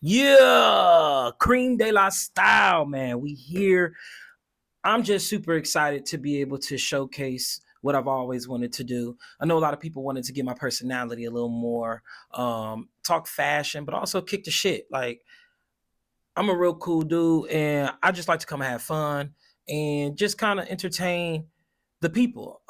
Yeah, Creme De La Style, man. We here. I'm just super excited to be able to showcase what I've always wanted to do. I know a lot of people wanted to get my personality a little more, talk fashion, but also kick the shit. Like, I'm a real cool dude, and I just like to come and have fun and just kind of entertain the people.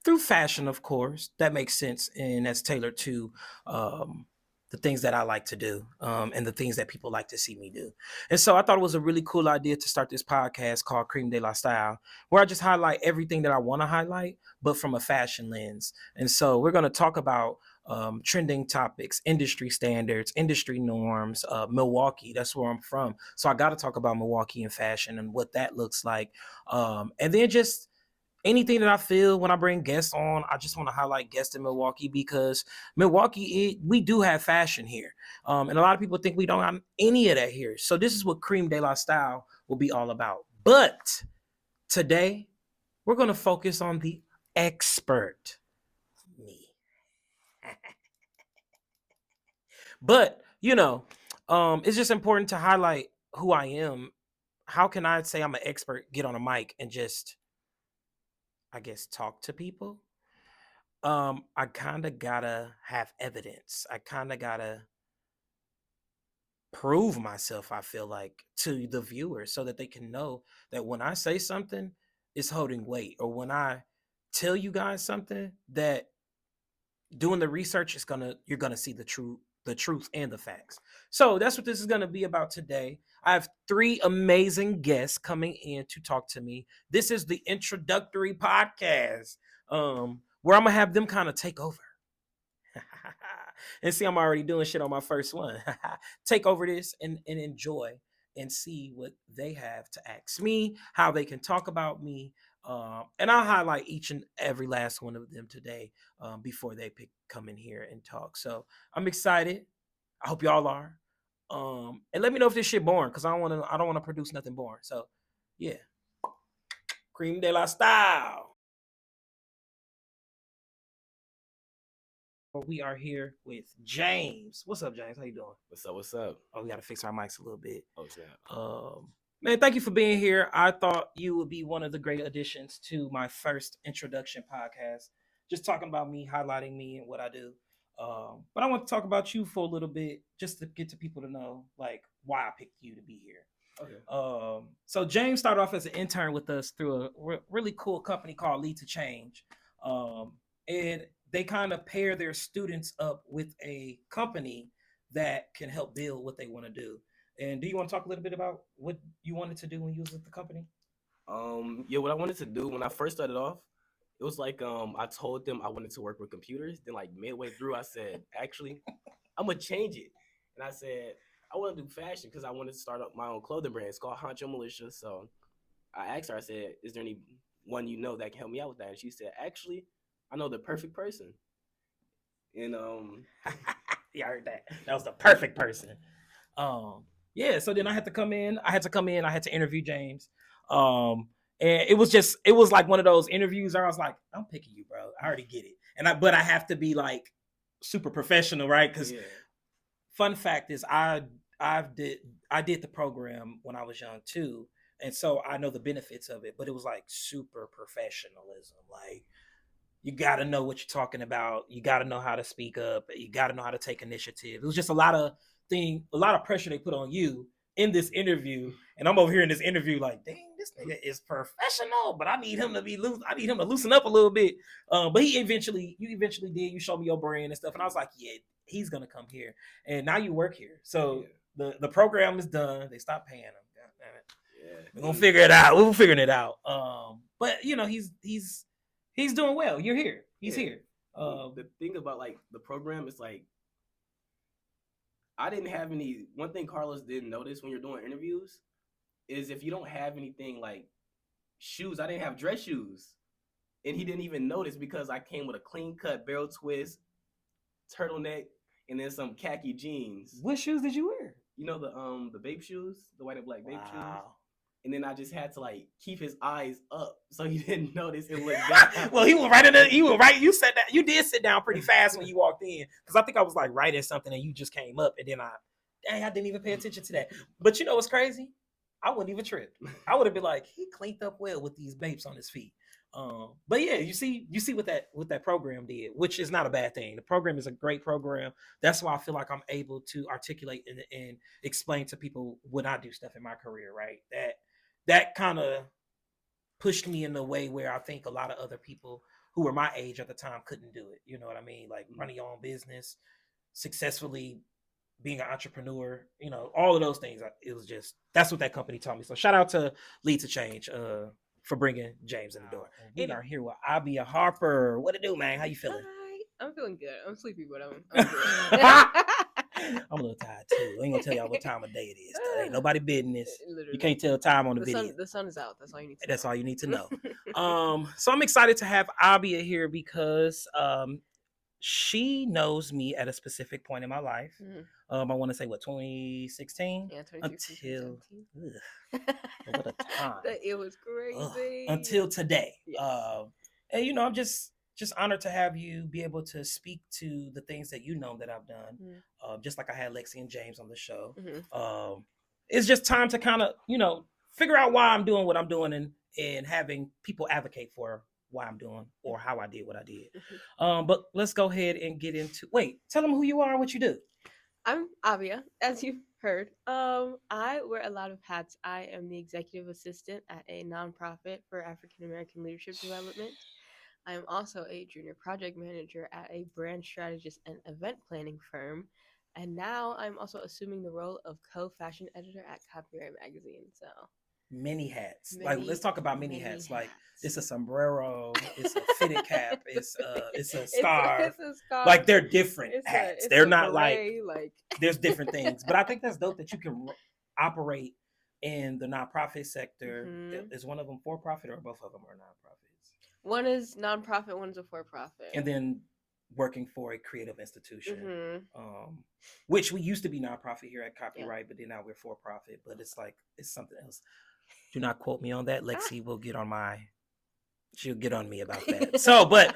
Through fashion, of course, that makes sense, and that's tailored to um, the things that I like to do, and the things that people like to see me do. And so I thought it was a really cool idea to start this podcast called Creme De La Style, where I just highlight everything that I want to highlight, but from a fashion lens. And so we're going to talk about trending topics, industry standards, industry norms, Milwaukee. That's where I'm from. So I got to talk about Milwaukee and fashion and what that looks like. And then just anything that I feel when I bring guests on, I just want to highlight guests in Milwaukee because Milwaukee, we do have fashion here. And a lot of people think we don't have any of that here. So this is what Creme De La Style will be all about. But today, we're going to focus on the expert, me. But, it's just important to highlight who I am. How can I say I'm an expert, get on a mic and just, I guess, talk to people? I kind of gotta have evidence. I kind of gotta prove myself, I feel like, to the viewer so that they can know that when I say something, it's holding weight. Or when I tell you guys something, that doing the research is you're gonna see the truth and the facts. So that's what this is gonna be about today. I have three amazing guests coming in to talk to me. This is the introductory podcast, where I'm gonna have them kind of take over. And see, I'm already doing shit on my first one. Take over this and enjoy and see what they have to ask me, how they can talk about me. And I'll highlight each and every last one of them today, before they come in here and talk. So I'm excited. I hope y'all are. And let me know if this shit boring, because I don't want to produce nothing boring. So yeah. Creme de la style. We are here with James. What's up, James? How you doing? What's up? What's up? Oh, we gotta fix our mics a little bit. Oh, snap. Man, thank you for being here. I thought you would be one of the great additions to my first introduction podcast. Just talking about me, highlighting me and what I do. But I want to talk about you for a little bit, just to get to people to know like why I picked you to be here. Okay. So James started off as an intern with us through a really cool company called Lead to Change. And they kind of pair their students up with a company that can help build what they want to do. And do you want to talk a little bit about what you wanted to do when you was with the company? Yeah, what I wanted to do when I first started off, it was like I told them I wanted to work with computers. Then like midway through, I said, actually, I'm gonna change it. And I said, I want to do fashion because I wanted to start up my own clothing brand. It's called Honcho Militia. So I asked her, I said, is there anyone you know that can help me out with that? And she said, actually, I know the perfect person. And Yeah, I heard that. That was the perfect person. Yeah, so then I had to come in. I had to interview James. And it was like one of those interviews where I was like, I'm picking you, bro. I already get it. But I have to be like super professional, right? Because yeah, fun fact is I did the program when I was young too. And so I know the benefits of it, but it was like super professionalism. Like, you got to know what you're talking about. You got to know how to speak up. You got to know how to take initiative. It was just a lot of pressure they put on you in this interview. And I'm over here in this interview like, dang, this nigga is professional, but I need him to be loose. I need him to loosen up a little bit. But you eventually did. You showed me your brand and stuff. And I was like, yeah, he's going to come here. And now you work here. So the program is done. They stopped paying him. God damn it. yeah. We're going to figure it out. We're figuring it out. But he's doing well. You're here. He's here. The thing about like the program is like I didn't have any. One thing Carlos didn't notice when you're doing interviews is if you don't have anything like shoes. I didn't have dress shoes, and he didn't even notice because I came with a clean cut barrel twist, turtleneck, and then some khaki jeans. What shoes did you wear? You know the Bape shoes, the white and black Bape shoes. Wow. And then I just had to like keep his eyes up so he didn't notice it looked down. Well, he was right in the. You were right. You said that you did sit down pretty fast when you walked in because I think I was like writing something and you just came up and then dang, I didn't even pay attention to that. But you know what's crazy? I wouldn't even trip. I would have been like, he cleaned up well with these babes on his feet. But yeah, you see what that program did, which is not a bad thing. The program is a great program. That's why I feel like I'm able to articulate and explain to people when I do stuff in my career, right? That kind of pushed me in a way where I think a lot of other people who were my age at the time couldn't do it. You know what I mean? Like running your own business, successfully being an entrepreneur, you know, all of those things. It was just, that's what that company taught me. So shout out to Lead to Change for bringing James in the door. We are here with Abia Harper. What it do, man? How you feeling? Hi. I'm feeling good. I'm sleepy, but I'm good. I'm a little tired too. I ain't gonna tell y'all what time of day it is. That ain't nobody business. Literally. You can't tell time on the video. The sun is out. That's all you need to know. That's all you need to know. So I'm excited to have Abia here because she knows me at a specific point in my life. I want to say 2016? Yeah, 2016. What a time. It was crazy. Until today. Yes. And you know, I'm just honored to have you be able to speak to the things that you know that I've done. Just like I had Lexi and James on the show. It's just time to kind of, you know, figure out why I'm doing what I'm doing and having people advocate for why I'm doing or how I did what I did. But let's go ahead and get into, tell them who you are and what you do. I'm Abia, as you've heard. I wear a lot of hats. I am the executive assistant at a nonprofit for African American leadership development. I am also a junior project manager at a brand strategist and event planning firm. And now I'm also assuming the role of co-fashion editor at Copywrite Magazine. So many hats. Let's talk about many hats. Like it's a sombrero, it's a fitted cap, it's a scarf. It's a scarf. Like they're different hats. They're not beret, like there's different things. But I think that's dope that you can operate in the nonprofit sector. Is one of them for profit or both of them are nonprofits? One is nonprofit, one's a for-profit. And then working for a creative institution, which we used to be nonprofit here at Copyright, but then now we're for-profit. But it's like, it's something else. Do not quote me on that. Lexi will she'll get on me about that. So, but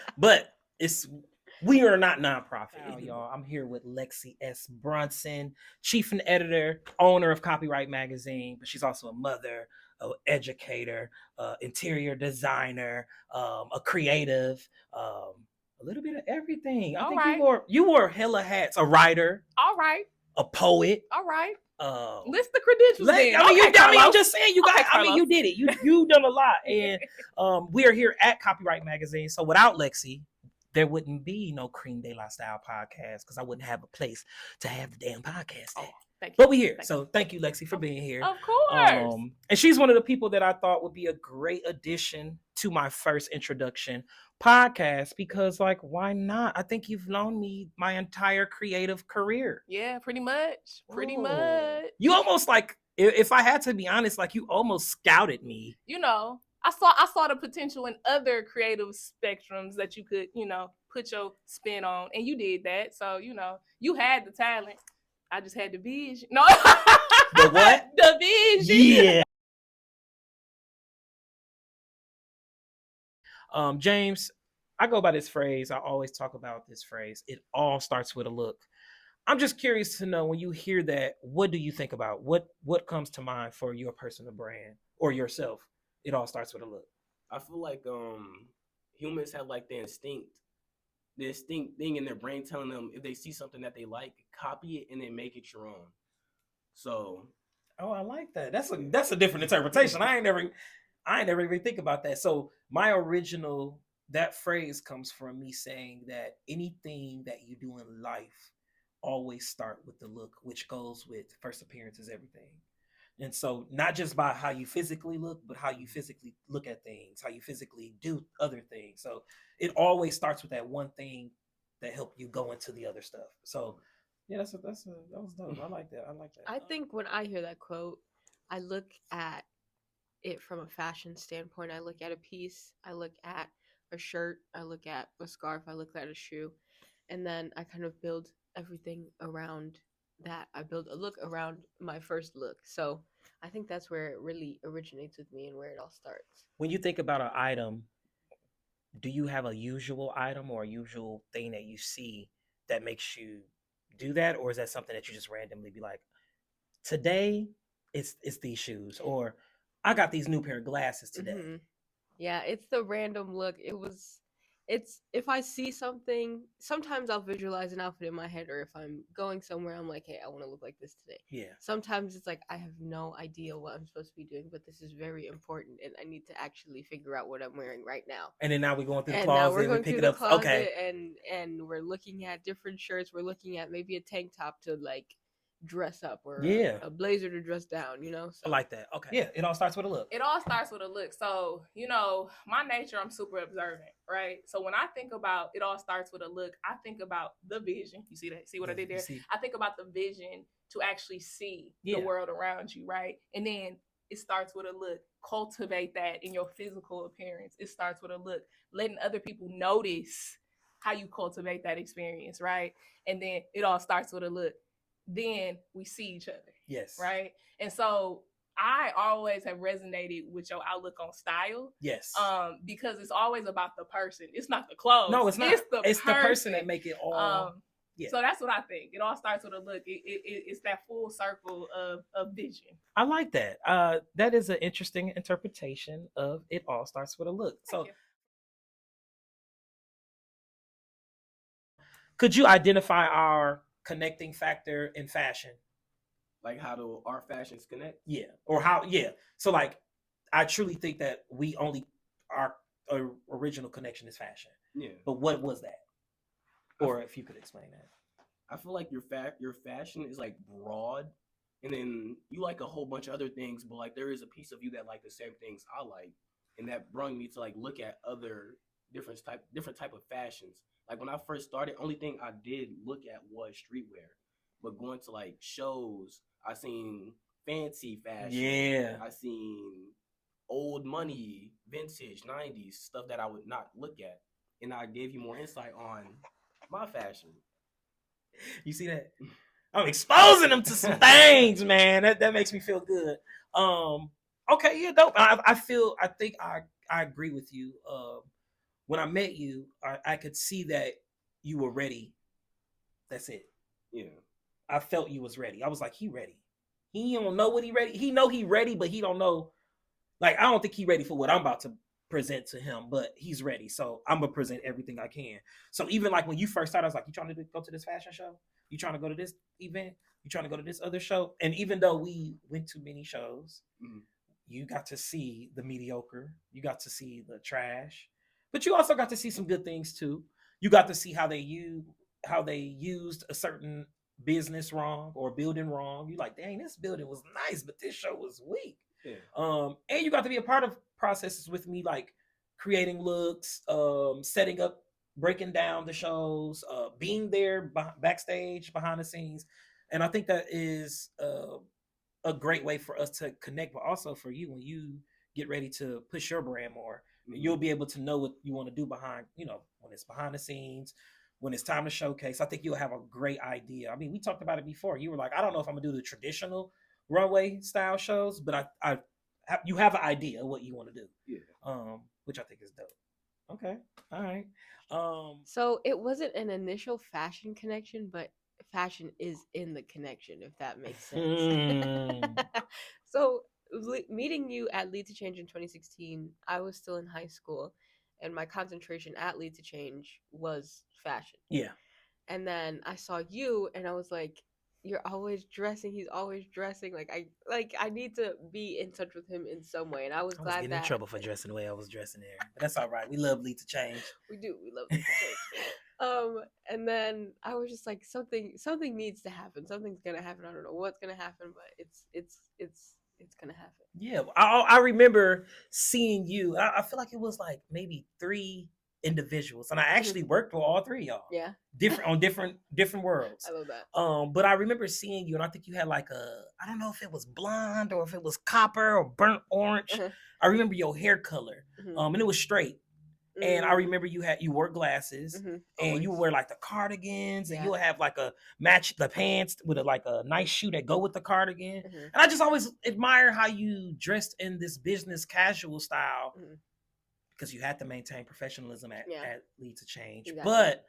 we are not nonprofit, y'all. I'm here with Lexi S. Brunson, chief and editor, owner of Copyright Magazine, but she's also a mother, an educator, interior designer, a creative, a little bit of everything. I think you wore hella hats. A writer. All right. A poet. All right. List the credentials. I'm just saying, you guys. You did it. You done a lot, and we are here at Copyright Magazine. So without Lexi, there wouldn't be no Creme De La Style podcast because I wouldn't have a place to have the damn podcast at. But we're here. So thank you, Lexi, for being here. Of course. And she's one of the people that I thought would be a great addition to my first introduction podcast because, like, why not? I think you've known me my entire creative career. Yeah, pretty much. Pretty much. You almost like, if I had to be honest, like you almost scouted me. You know, I saw the potential in other creative spectrums that you could, you know, put your spin on, and you did that. So, you know, you had the talent. I just had the vision. No. The what? The vision. Yeah. James, I go by this phrase. I always talk about this phrase. It all starts with a look. I'm just curious to know, when you hear that, what do you think about? What comes to mind for your personal brand or yourself? It all starts with a look. I feel like humans have like the instinct thing in their brain telling them if they see something that they like, copy it and then make it your own. So, I like that. That's a different interpretation. I ain't never even think about that. So my original, that phrase comes from me saying that anything that you do in life always start with the look, which goes with first appearance is everything. And so not just by how you physically look, but how you physically look at things, how you physically do other things. So it always starts with that one thing that helped you go into the other stuff. So yeah, that was dope. I like that. I think when I hear that quote, I look at it from a fashion standpoint. I look at a piece, I look at a shirt, I look at a scarf, I look at a shoe, and then I kind of build everything around that. I build a look around my first look. So I think that's where it really originates with me and where it all starts. When you think about an item, do you have a usual item or a usual thing that you see that makes you do that, or is that something that you just randomly be like, today it's these shoes, or I got these new pair of glasses today? Mhm. Yeah, it's the random look. It's if I see something, sometimes I'll visualize an outfit in my head, or if I'm going somewhere, I'm like, hey, I want to look like this today. Yeah. Sometimes it's like I have no idea what I'm supposed to be doing, but this is very important, and I need to actually figure out what I'm wearing right now. And then now we're going through the And closet now we're and going pick through it the up. closet, Okay. and we're looking at different shirts. We're looking at maybe a tank top to like dress up, or Yeah. a blazer to dress down. I So like that. Okay. Yeah, it all starts with a look. It all starts with a look. So, my nature, I'm super observant, right? So when I think about it all starts with a look, I think about the vision. You see that? See what I did there? I think about the vision to actually see the world around you, right? And then it starts with a look. Cultivate that in your physical appearance. It starts with a look. Letting other people notice how you cultivate that experience, right? And then it all starts with a look. Then we see each other. Yes. Right? And so I always have resonated with your outlook on style. Yes. Because it's always about the person. It's not the clothes. No, it's not. It's the person that make it all. Yeah. So that's what I think. It all starts with a look. It's that full circle of vision. I like that. That is an interesting interpretation of it all starts with a look. So could you identify our connecting factor in fashion? Like, how do our fashions connect? Yeah. Or how, yeah. So like, I truly think that our original connection is fashion. Yeah. But what was that? Or if you could explain that. I feel like your fashion is like broad, and then you like a whole bunch of other things, but like there is a piece of you that like the same things I like, and that brought me to like look at other different type of fashions. Like when I first started, only thing I did look at was streetwear, but going to like shows, I seen fancy fashion. Yeah. I seen old money, vintage, 90s stuff that I would not look at, and I gave you more insight on my fashion. You see that? I'm exposing them to some things, man. That makes me feel good. Okay, yeah, dope. I think I agree with you. When I met you, I could see that you were ready. That's it. Yeah. I felt you was ready. I was like, he ready. He don't know what he ready. He know he ready, but he don't know. Like, I don't think he ready for what I'm about to present to him, but he's ready. So I'm gonna present everything I can. So even like when you first started, I was like, you trying to go to this fashion show? You trying to go to this event? You trying to go to this other show? And even though we went to many shows, you got to see the mediocre. You got to see the trash, but you also got to see some good things too. You got to see how they used a certain business wrong or building wrong. You like, dang, this building was nice, but this show was weak. Yeah. And you got to be a part of processes with me, like creating looks, setting up, breaking down the shows, being there backstage, behind the scenes. And I think that is a great way for us to connect, but also for you when you get ready to push your brand more, you'll be able to know what you want to do behind, when it's behind the scenes, when it's time to showcase. I think you'll have a great idea. I mean, we talked about it before. You were like, I don't know if I'm gonna do the traditional runway style shows, but you have an idea of what you want to do. Yeah. Which I think is dope. Okay. All right. So it wasn't an initial fashion connection, but fashion is in the connection, if that makes sense. So meeting you at Lead to Change in 2016, I was still in high school, and my concentration at Lead to Change was fashion. Yeah. And then I saw you, and I was like, you're always dressing. He's always dressing. I need to be in touch with him in some way. And I was glad getting in trouble for dressing the way I was dressing there, but that's all right. We love Lead to Change. We do. We love Lead to Change. And then I was just like, something needs to happen. Something's gonna happen. I don't know what's gonna happen, but it's gonna happen. Yeah, I remember seeing you. I feel like it was like maybe 3 individuals, and I actually worked with all 3 of y'all. Yeah, different worlds. I love that. But I remember seeing you, and I think you had like I don't know if it was blonde or if it was copper or burnt orange. I remember your hair color, and it was straight. And I remember you wore glasses, and you would wear like the cardigans, and you would have like match the pants with a nice shoe that go with the cardigan. And I just always admire how you dressed in this business casual style, because you had to maintain professionalism at Lead to Change. Exactly. But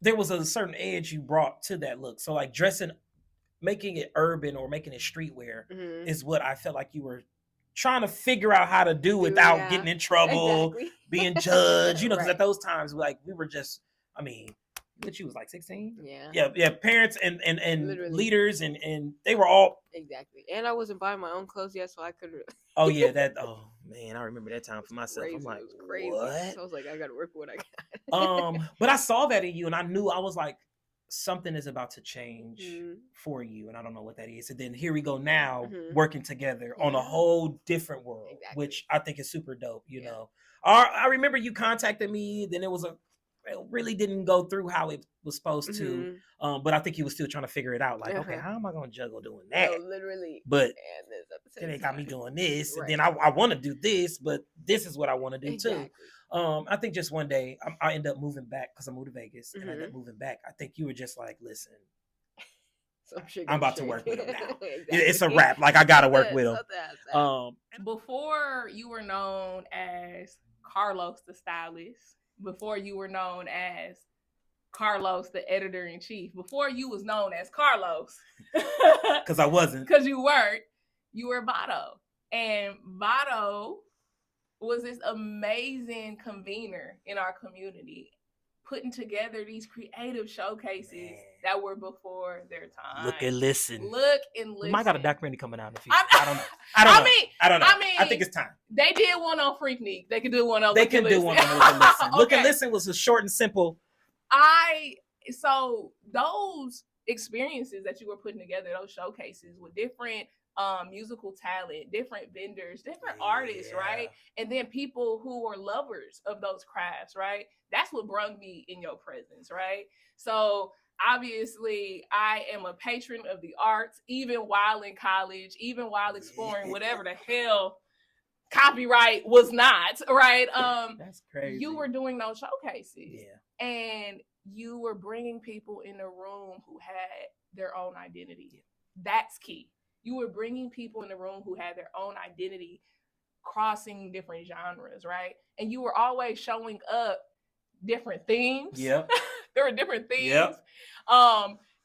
there was a certain edge you brought to that look. So like dressing, making it urban or making it streetwear is what I felt like you were trying to figure out how to do without getting in trouble, being judged, because at those times, like, we were just, I mean, what, you was like 16? Yeah. Parents and leaders and they were all. Exactly. And I wasn't buying my own clothes yet, so I couldn't. Oh yeah, oh man, I remember that time for myself. Crazy. I'm like, it was crazy. What? So I was like, I gotta work with what I got. But I saw that in you, and I knew, I was like, something is about to change for you, and I don't know what that is. And then here we go now, working together on a whole different world, which I think is super dope. You know, I remember you contacted me. Then it really didn't go through how it was supposed to. But I think he was still trying to figure it out. Like, okay, how am I going to juggle doing that? No, literally. But then they got me doing this, and then I want to do this, but this is what I want to do too. I think just one day I end up moving back because I moved to Vegas, and I ended up moving back. I think you were just like, listen, I'm about to work with him now. It's a wrap. Like, I got to work with him. Before you were known as Carlos the stylist, before you were known as Carlos the editor-in-chief, before you was known as Carlos, because I wasn't, because you weren't, you were Vado. And Vado was this amazing convener in our community, putting together these creative showcases that were before their time. Look and listen. We might got a documentary coming out in the future. I don't know. I don't know. I think it's time. They did one on Freaknik. They could do one on Look and Listen. Look and Listen was a short and simple. So those experiences that you were putting together, those showcases with different musical talent, different vendors, different artists, right? And then people who are lovers of those crafts, right? That's what brought me in your presence, right? So obviously I am a patron of the arts, even while in college, even while exploring whatever the hell copyright was not, right? That's crazy. You were doing those showcases, and you were bringing people in the room who had their own identity. That's key. You were bringing people in the room who had their own identity, crossing different genres, right? And you were always showing up different themes. Yep. There were different themes. Yep.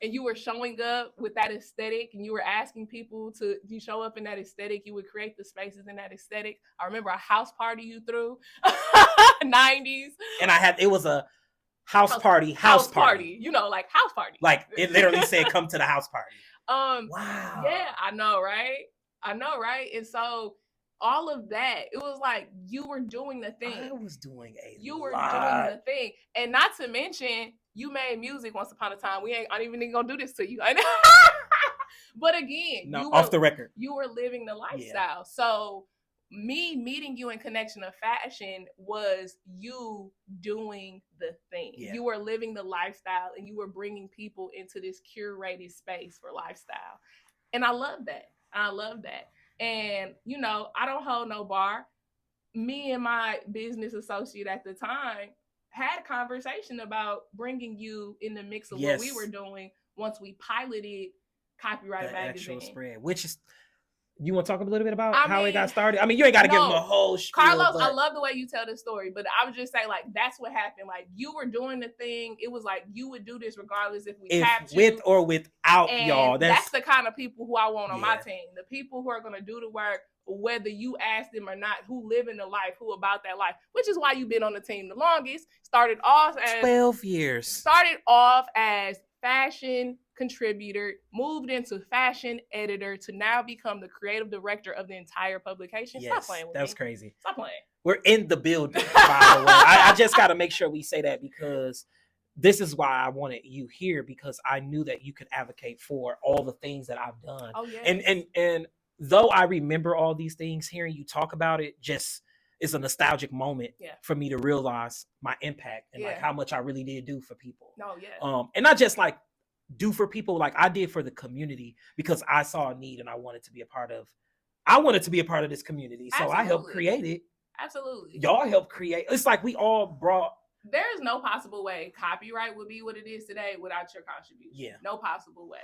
And you were showing up with that aesthetic, and you were asking people to show up in that aesthetic. You would create the spaces in that aesthetic. I remember a house party you threw, 90s. And it was a house party. You know, like house party. Like, it literally said, come to the house party. Wow. Yeah, I know, right? And so all of that, it was like you were doing the thing. I was doing doing the thing. And not to mention, you made music once upon a time. I ain't even gonna do this to you. But again, off the record, you were living the lifestyle. Yeah. So me meeting you in Connection of Fashion was you doing the thing. Yeah. You were living the lifestyle, and you were bringing people into this curated space for lifestyle. And I love that. And, you know, I don't hold no bar. Me and my business associate at the time had a conversation about bringing you in the mix of what we were doing once we piloted Copywrite Magazine. Actual spread, which is, you want to talk a little bit about how it got started? I mean, you ain't got to give them a whole spiel. Carlos, I love the way you tell this story, but I would just say, like, that's what happened. Like, you were doing the thing. It was like you would do this regardless if tapped you. With or without y'all. That's the kind of people who I want on my team. The people who are going to do the work, whether you ask them or not, who live in the life, who about that life, which is why you've been on the team the longest. Started off as 12 years. Started off as fashion contributor, moved into fashion editor, to now become the creative director of the entire publication. Yes, stop playing with that was me. crazy. Stop playing. We're in the building, by the way. I just got to make sure we say that, because this is why I wanted you here, because I knew that you could advocate for all the things that I've done. Oh, yeah. And though I remember all these things, hearing you talk about it just is a nostalgic moment for me to realize my impact and like how much I really did do for people. No, yeah. And not just like do for people, like I did for the community, because I saw a need and I wanted to be a part of this community. So I helped create it. Absolutely. Y'all helped create. It's like we all brought. There is no possible way copyright would be what it is today without your contribution. Yeah. No possible way.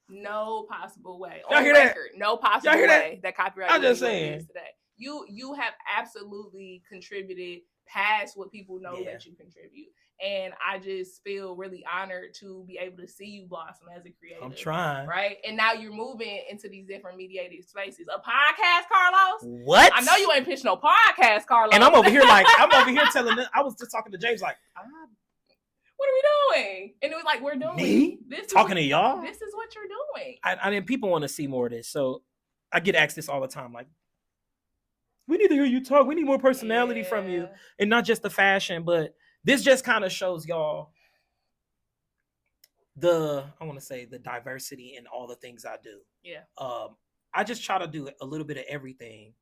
No possible way. Y'all hear that? No possible way that copyright I'm would just be what saying. it is today. You have absolutely contributed past what people know that you contribute. And I just feel really honored to be able to see you blossom as a creator. I'm trying. Right? And now you're moving into these different mediated spaces. A podcast, Carlos? What? I know you ain't pitched no podcast, Carlos. And I'm over here telling them, I was just talking to James like, what are we doing? And it was like, we're doing me? Talking to y'all? This is what you're doing. I mean, people want to see more of this. So I get asked this all the time. Like, we need to hear you talk. We need more personality from you. And not just the fashion, but this just kind of shows y'all the diversity in all the things I do. Yeah. I just try to do a little bit of everything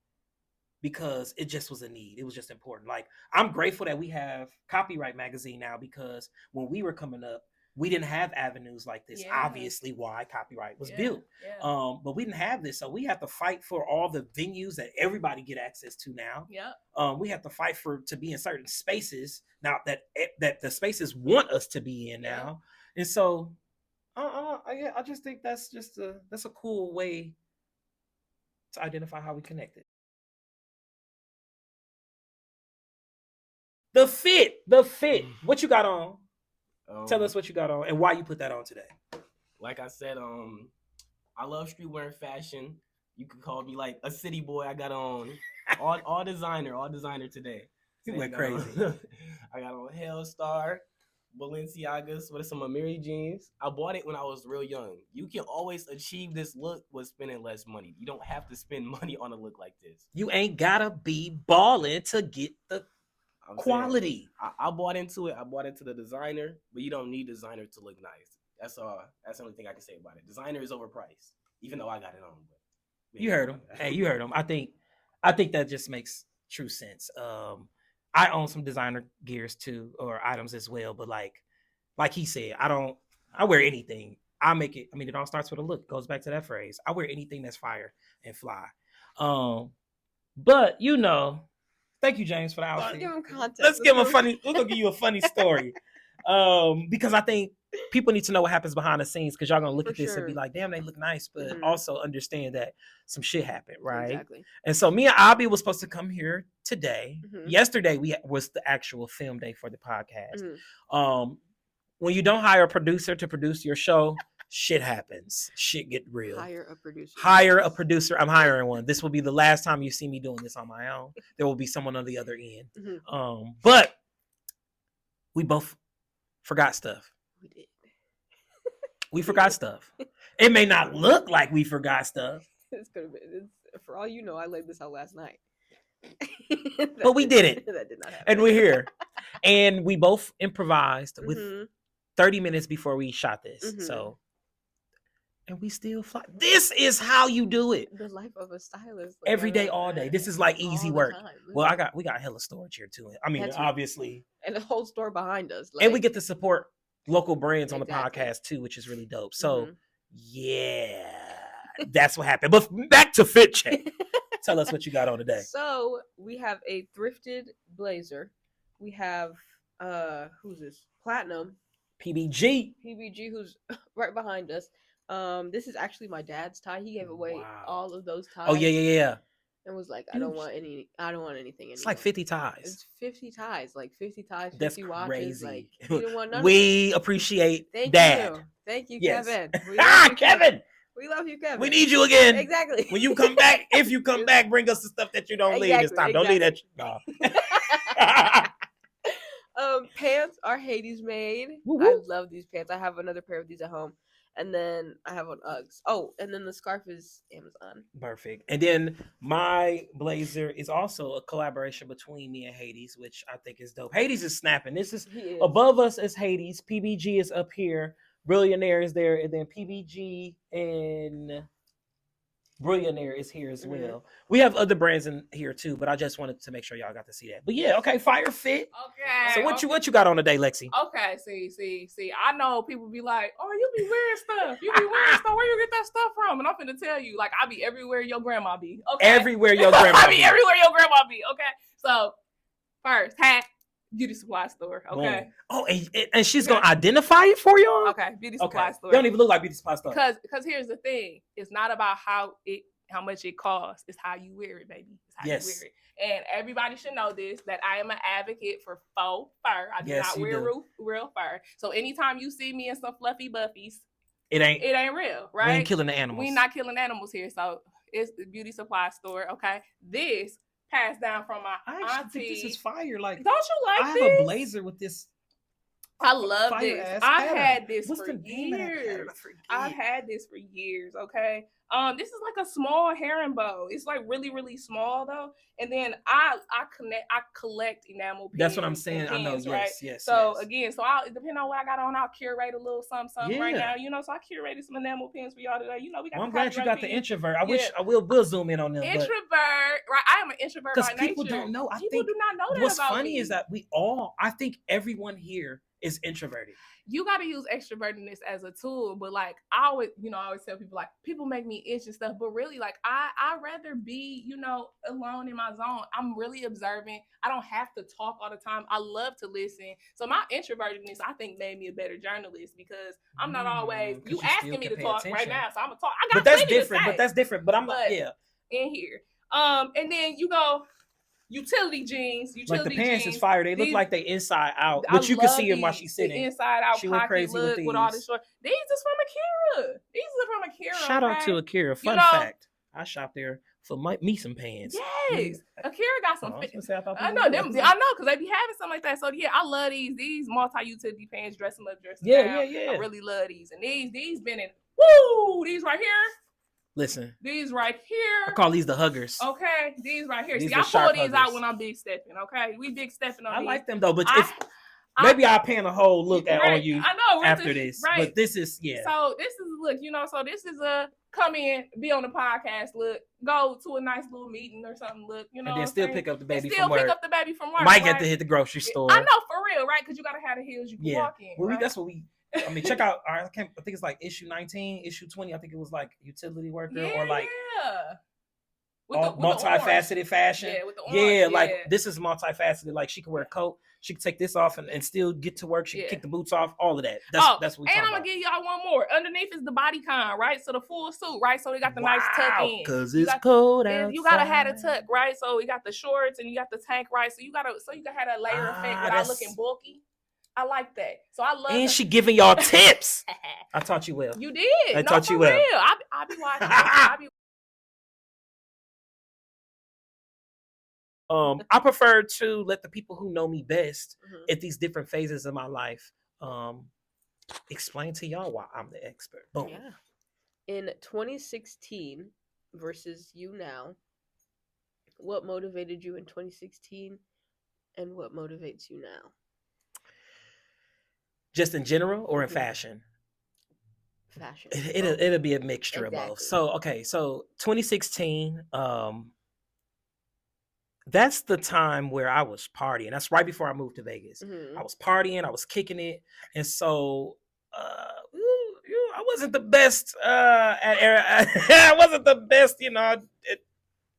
because it just was a need. It was just important. Like, I'm grateful that we have Copywrite Magazine now, because when we were coming up, we didn't have avenues like this. Yeah. Obviously, why Copywrite was built. Yeah. But we didn't have this. So we have to fight for all the venues that everybody get access to now. Yeah. We have to fight to be in certain spaces now that the spaces want us to be in now. Yeah. And so I just think that's a cool way to identify how we connected. The fit. What you got on? Tell us what you got on and why you put that on today. Like I said, I love streetwear and fashion. You could call me like a city boy. I got on all designer today. You went crazy. I got on Hellstar, Balenciagas, with some Amiri jeans. I bought it when I was real young. You can always achieve this look with spending less money. You don't have to spend money on a look like this. You ain't gotta be balling to get the quality. I bought into it. I bought into the designer, but you don't need designer to look nice. That's all. That's the only thing I can say about it. Designer is overpriced, even though I got it on. But you heard him. Hey, you heard him. I think that just makes true sense. I own some designer gears too, or items as well. But like he said, I wear anything. I make it. I mean, it all starts with a look. Goes back to that phrase. I wear anything that's fire and fly. But thank you, James, for the outfit. Give him context. Let's give him we're gonna give you a funny story. Because I think people need to know what happens behind the scenes, because y'all gonna look at this and be like, damn, they look nice, but also understand that some shit happened, right? Exactly. And so me and Abia was supposed to come here today. Yesterday was the actual film day for the podcast. When you don't hire a producer to produce your show, shit happens. Shit get real. Hire a producer. I'm hiring one. This will be the last time you see me doing this on my own. There will be someone on the other end. But we both forgot stuff. We did. We forgot stuff. It may not look like we forgot stuff. It's gonna be. For all you know, I laid this out last night. But we didn't. That did not happen. And we're here. And we both improvised with 30 minutes before we shot this. So, and we still fly. This is how you do it. The life of a stylist. Every day, all day. This is like easy work. Well, we got hella storage here too. I mean, obviously. And the whole store behind us. And we get to support local brands on the podcast too, which is really dope. So, yeah, that's what happened. But back to Fit Check. Tell us what you got on today. So we have a thrifted blazer. We have who's this? Platinum. PBG, who's right behind us. This is actually my dad's tie. He gave away all of those ties. Oh yeah. And was like, I don't want anything anymore. It's like 50 ties. It's 50 ties, like 50 ties, 50 That's watches. Crazy. Like, you don't want none we appreciate Thank Dad. you. Thank you, Yes. Kevin. Kevin. We love you, Kevin. We need you again. Exactly. When you come back, if you come back, bring us the stuff that you don't leave this time. Don't leave that. No. Pants are Hades made. Woo-woo. I love these pants. I have another pair of these at home. And then I have on Uggs. Oh, and then the scarf is Amazon. Perfect. And then my blazer is also a collaboration between me and Hades, which I think is dope. Hades is snapping. This is above us is Hades. PBG is up here. Billionaire is there. And then PBG and Billionaire is here as well. We have other brands in here too, but I just wanted to make sure y'all got to see that. But yeah, okay, fire fit. Okay. So what you got on today, Lexi? Okay, see. I know people be like, "Oh, you be wearing stuff. You be wearing stuff. Where you get that stuff from?" And I'm finna tell you, like, I be everywhere your grandma be. Okay. Everywhere your grandma. I be everywhere your grandma be. Okay. So first, hat, beauty supply store. Okay. Boom. Oh, and she's gonna identify it for y'all. Okay, beauty supply store. They don't even look like beauty supply store. Because here's the thing, it's not about how it how much it costs. It's how you wear it, baby. It's how Yes. you wear it. And everybody should know this, that I am an advocate for faux fur. I do Yes, not you wear do. real fur. So anytime you see me in some fluffy buffies, It ain't real, right? We ain't killing the animals. We not killing animals here. So it's the beauty supply store, okay? This passed down from my auntie. Think this is fire. Like, don't you like I have this? a blazer with this. I love fire this. ass I pattern. had this What's for the name of that pattern? years. I forget. I've had this for years, okay? This is like a small herringbone. It's like really, really small though. And then I collect enamel pins. That's what I'm saying. Pins, I know. Yes, right? yes. So yes. again, depending on what I got on, I'll curate a little something right Yeah. now. You know, so I curated some enamel pins for y'all today. You know, we got. Well, I'm the glad you got copyright the pins. introvert. I wish I will zoom in on them. Introvert, right? I am an introvert by nature. Because people don't know. People do not know that what's about funny me. is that I think everyone here is introverted. You got to use extrovertedness as a tool, but like I always tell people, like, people make me itch and stuff, but really, like, I'd rather be, alone in my zone. I'm really observant. I don't have to talk all the time. I love to listen. So my introvertedness, I think, made me a better journalist, because I'm not always you asking me to talk right now, so I'm gonna talk. I got plenty to say. But that's different. But in here. And then you go utility jeans. Like the pants jeans. is fire. They look like they inside out, but you can see them while she's sitting. Inside out she went pocket crazy look with all the short. These is from Akira. Shout out to Akira. Fun fact: I shopped there for me some pants. Yes, Akira got some. I know them. I know, because they be having something like that. So yeah, I love these multi-utility pants. Dress them up, dress them down. Yeah. I really love these, and these been in. Woo! These right here. Listen, these right here. I call these the huggers. Okay, these right here. These See, I pull these out when I'm big stepping. Okay, we big stepping on. I these. like them though, but maybe I'll pan a whole look on you. I know after this, right? But this is So this is look, So this is a come in, be on the podcast. Look, go to a nice little meeting or something. Look, and then still pick up the baby from work. Might right? get to hit the grocery store. I know, for real, right? Because you gotta have the heels you can walk in. Well, right? That's what we. I mean, check out. I think it's like issue 19, issue 20. I think it was like utility worker or like multifaceted fashion. Yeah, with the orange. Like this is multifaceted. Like she can wear a coat. She can take this off and still get to work. She can kick the boots off. All of that. That's what we. And I'm gonna give y'all one more. Underneath is the bodycon, right? So the full suit, right? So they got the nice tuck in. Cause it's cold outside. You gotta have a tuck, right? So we got the shorts and you got the tank, right? So you can have that layer effect without looking bulky. I like that. So I love. And she giving y'all tips. I taught you well. You did. I taught you well. Real. I be watching. I prefer to let the people who know me best at these different phases of my life explain to y'all why I'm the expert. Boom. Yeah. In 2016 versus you now, what motivated you in 2016 and what motivates you now? Just in general or in fashion? Fashion. It'll be a mixture of both. So 2016, that's the time where I was partying. That's right before I moved to Vegas. I was partying, I was kicking it. And so I wasn't the best I wasn't the best, at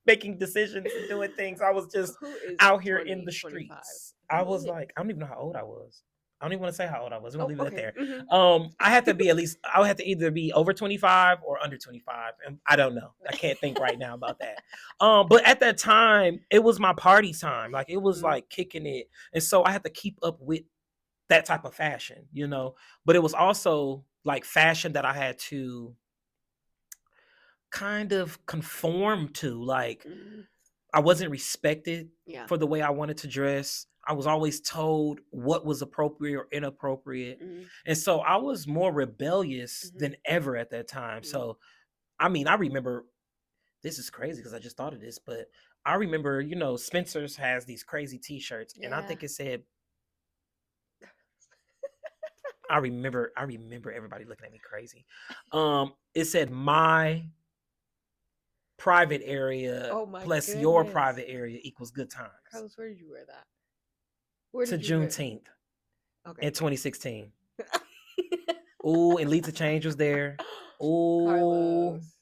making decisions and doing things. I was just out here in the streets. I was like, I don't even know how old I was. I don't even want to say how old I was. We'll leave it there. I had to be I would have to either be over 25 or under 25. And I don't know. I can't think right now about that. But at that time, it was my party time. Like, it was like kicking it. And so I had to keep up with that type of fashion, But it was also like fashion that I had to kind of conform to. Like, I wasn't respected for the way I wanted to dress. I was always told what was appropriate or inappropriate. And so I was more rebellious than ever at that time. So, I mean, I remember, this is crazy because I just thought of this, but I remember, Spencer's has these crazy t-shirts and I think it said, I remember everybody looking at me crazy. It said my private area plus your private area equals good times. Carlos, where did you wear that? To Juneteenth in 2016. Ooh, and Lisa Change was there. Ooh, Carlos.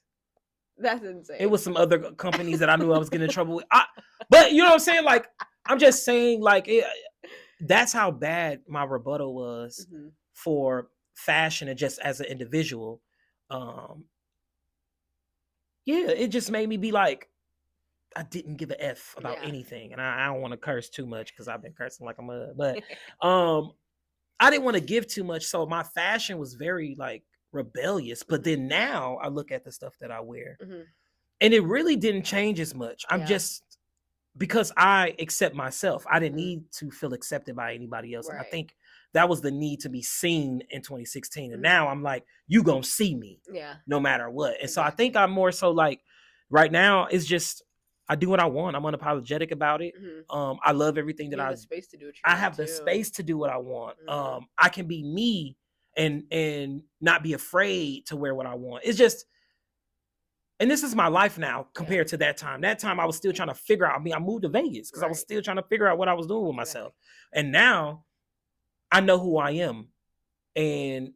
That's insane. It was some other companies that I knew I was getting in trouble with. But you know what I'm saying? Like, I'm just saying, like, that's how bad my rebuttal was for fashion and just as an individual. yeah, it just made me be like, I didn't give a F about Yeah. anything. And I don't want to curse too much because I've been cursing like a mud. But I didn't want to give too much. So my fashion was very like rebellious. But then now I look at the stuff that I wear and it really didn't change as much. I'm just, because I accept myself. I didn't need to feel accepted by anybody else. And I think that was the need to be seen in 2016. And now I'm like, you gonna see me no matter what. And so I think I'm more so like, right now it's just, I do what I want. I'm unapologetic about it. I love everything that I have. Space to do what you I have the space to do what I want. I can be me and not be afraid to wear what I want. It's just, and this is my life now compared to that time. That time I was still trying to figure out. I mean, I moved to Vegas because I was still trying to figure out what I was doing with myself. And now I know who I am. And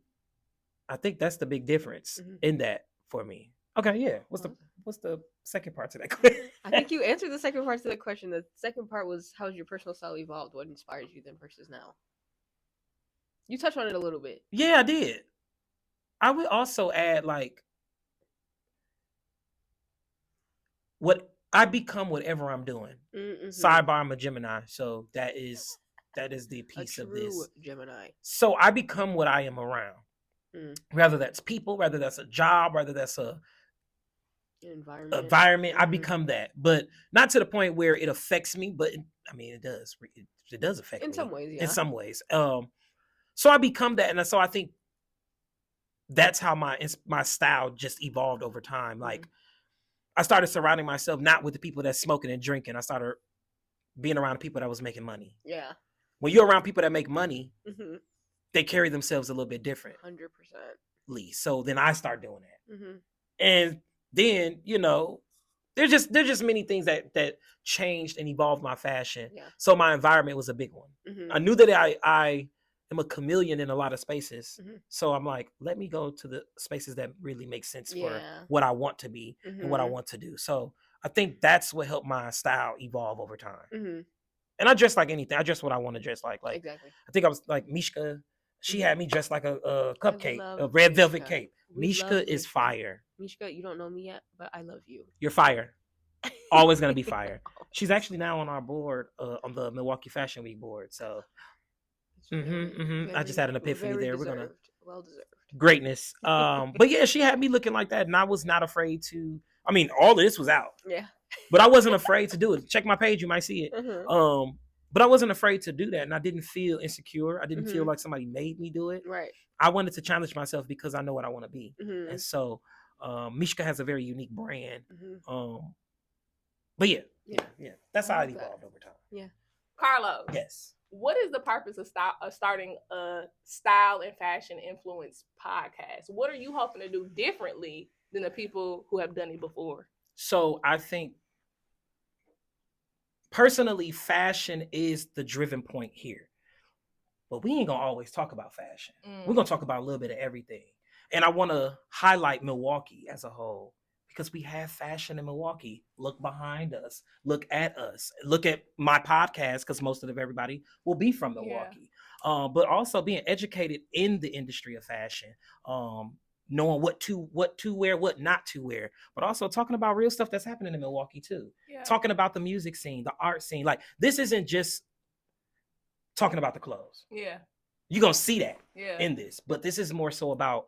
I think that's the big difference in that for me. Okay, yeah. What's the second part to that question? I think you answered the second part to the question. The second part was, how's your personal style evolved? What inspires you then versus now? You touched on it a little bit. Yeah, I did. I would also add like, what I become whatever I'm doing. Sidebar, I'm a Gemini, so that is the piece of this. Gemini. So I become what I am around. Whether that's people, whether that's a job, whether that's a environment, I become that. But not to the point where it affects me, but I mean it does. It does affect me. In some ways, yeah. In some ways. So I become that, and so I think that's how my style just evolved over time. Like, I started surrounding myself not with the people that's smoking and drinking. I started being around the people that was making money. Yeah. When you're around people that make money, they carry themselves a little bit different. 100%. So then I start doing that. And then, there's just many things that changed and evolved my fashion. Yeah. So my environment was a big one. I knew that I am a chameleon in a lot of spaces. So I'm like, let me go to the spaces that really make sense for what I want to be and what I want to do. So I think that's what helped my style evolve over time. And I dress like anything. I dress what I want to dress like. Like, exactly. I think I was like Mishka. She had me dressed like a cupcake, a red velvet cape. Mishka is fire. Mishka, you don't know me yet, but I love you. You're fire. Always gonna be fire. She's actually now on our board, on the Milwaukee Fashion Week board. So I just had an epiphany there. Deserved. We're gonna well deserved greatness. But yeah, she had me looking like that, and I was not afraid to. I mean, all of this was out. Yeah. But I wasn't afraid to do it. Check my page, you might see it. But I wasn't afraid to do that, and I didn't feel insecure. I didn't feel like somebody made me do it. Right. I wanted to challenge myself because I know what I want to be, and so Mishka has a very unique brand. But yeah, that's how it evolved over time. Yeah. Carlos. Yes. What is the purpose of starting a style and fashion influence podcast? What are you hoping to do differently than the people who have done it before? So I think personally, fashion is the driven point here. But we ain't gonna always talk about fashion. We're gonna talk about a little bit of everything. And I want to highlight Milwaukee as a whole because we have fashion in Milwaukee. Look behind us. Look at us. Look at my podcast because most of everybody will be from Milwaukee. But also being educated in the industry of fashion, knowing what to wear, what not to wear, but also talking about real stuff that's happening in Milwaukee too. Yeah. Talking about the music scene, the art scene. Like, this isn't just talking about the clothes. Yeah. You're going to see that in this, but this is more so about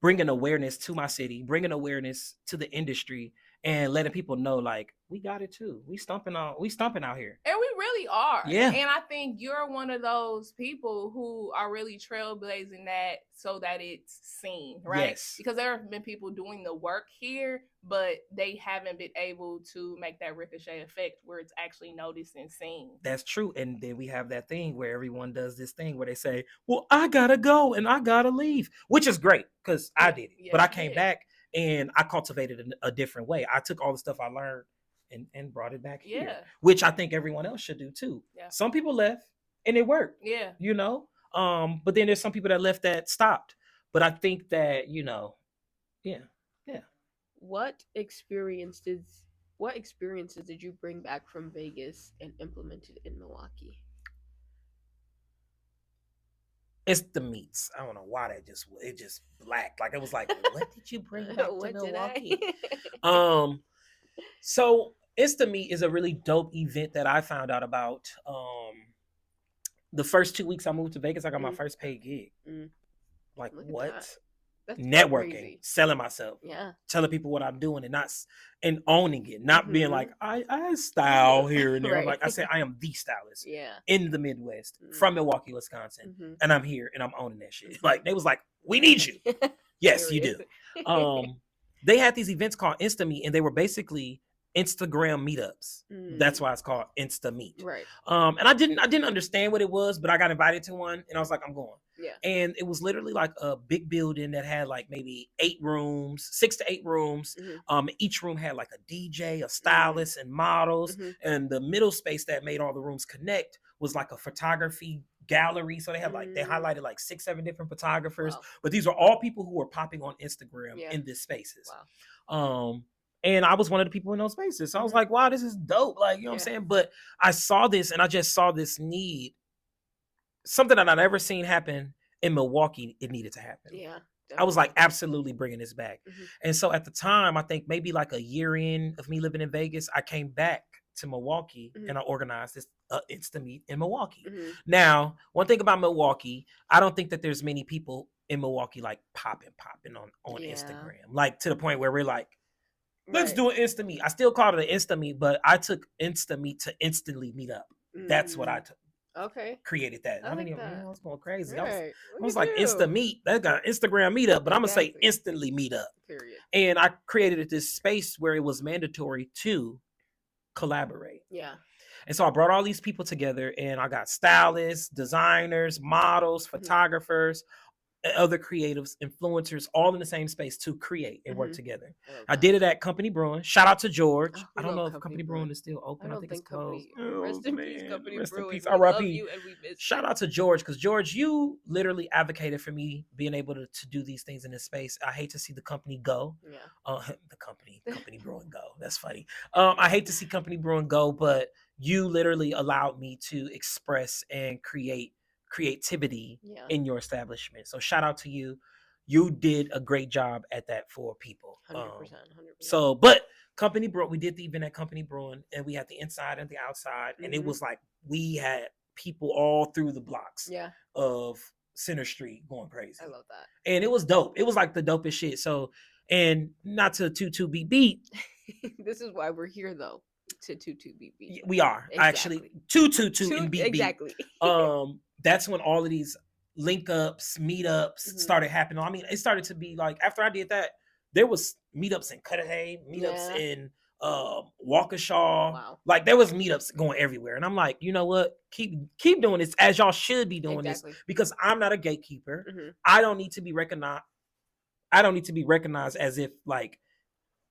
bringing awareness to my city, bringing awareness to the industry, and letting people know, like, we got it too. We stomping out here. And we really are. Yeah. And I think you're one of those people who are really trailblazing that so that it's seen, right? Yes. Because there have been people doing the work here, but they haven't been able to make that ricochet effect where it's actually noticed and seen. That's true. And then we have that thing where everyone does this thing where they say, well, I gotta go and I gotta leave, which is great because I did it. Yeah, but I came back and I cultivated a different way. I took all the stuff I learned and brought it back here, which I think everyone else should do too. Yeah. Some people left and it worked. Yeah. But then there's some people that left that stopped. But I think that, What experiences did you bring back from Vegas and implemented in Milwaukee? It's the meats. I don't know why it just black. Like it was like, what did you bring back to What did Milwaukee? I? So It's the Meat is a really dope event that I found out about. The first 2 weeks I moved to Vegas, I got my first paid gig. Like Look at what? that. That's Networking, crazy. selling myself, Yeah, telling people what I'm doing, and owning it, not being like I style here and there. Right. Like I said, I am the stylist yeah. in the Midwest from Milwaukee, Wisconsin, Mhm. and I'm here and I'm owning that shit. Like they was like, we need you. Yes, you do. They had these events called Insta Meet, and they were basically Instagram meetups. That's why it's called Insta Meet. Right. And I didn't understand what it was, but I got invited to one, and I was like, I'm going. Yeah. And it was literally like a big building that had like maybe 6 to 8 rooms. Each room had like a DJ, a stylist, and models. And the middle space that made all the rooms connect was like a photography gallery. So they had they highlighted like 6-7 different photographers. Wow. But these were all people who were popping on Instagram in these spaces. Wow. And I was one of the people in those spaces. So I was like, wow, this is dope. Like, you know what I'm saying? But I saw this and I just saw this need. Something that I'd never seen happen in Milwaukee, it needed to happen. Yeah. Definitely. I was like, absolutely bringing this back. And so at the time, I think maybe like a year in of me living in Vegas, I came back to Milwaukee and I organized this Insta Meet in Milwaukee. Now, one thing about Milwaukee, I don't think that there's many people in Milwaukee like popping on Instagram. Like to the point where we're like, let's do an Insta Meet. I still call it an Insta Meet, but I took Insta Meet to instantly meet up. That's what I took. Okay. Created that. I mean, I was going crazy. Right. I was like, Insta Meet. That got Instagram meetup, but I'm gonna say instantly meet up. Period. And I created this space where it was mandatory to collaborate. Yeah. And so I brought all these people together, and I got stylists, designers, models, photographers, other creatives, influencers, all in the same space to create and work together. I did it at Company Brewing. Shout out to George. I don't know if Company Brewing is still open. I think it's closed. Rest in peace, Company Brewing. R.I.P. Shout out to George, because George, you literally advocated for me being able to do these things in this space. I hate to see the company go. Yeah. The company Brewing go. That's funny. I hate to see Company Brewing go, but you literally allowed me to express and creativity in your establishment. So shout out to you. You did a great job at that for people. 100%. So, but Company Brewing, we did the event at Company Brewing, and we had the inside and the outside, and it was like we had people all through the blocks of Center Street going crazy. I love that. And it was dope. It was like the dopest shit. So, and not to be beat. This is why we're here, though. To be beat. We are actually two and beat. Exactly. That's when all of these link ups, meetups started happening. I mean, it started to be like, after I did that, there was meetups in Cudahy, meetups in Waukesha. Wow. Like there was meetups going everywhere. And I'm like, you know what? Keep doing this, as y'all should be doing this, because I'm not a gatekeeper. I don't need to be recognized. I don't need to be recognized as if like,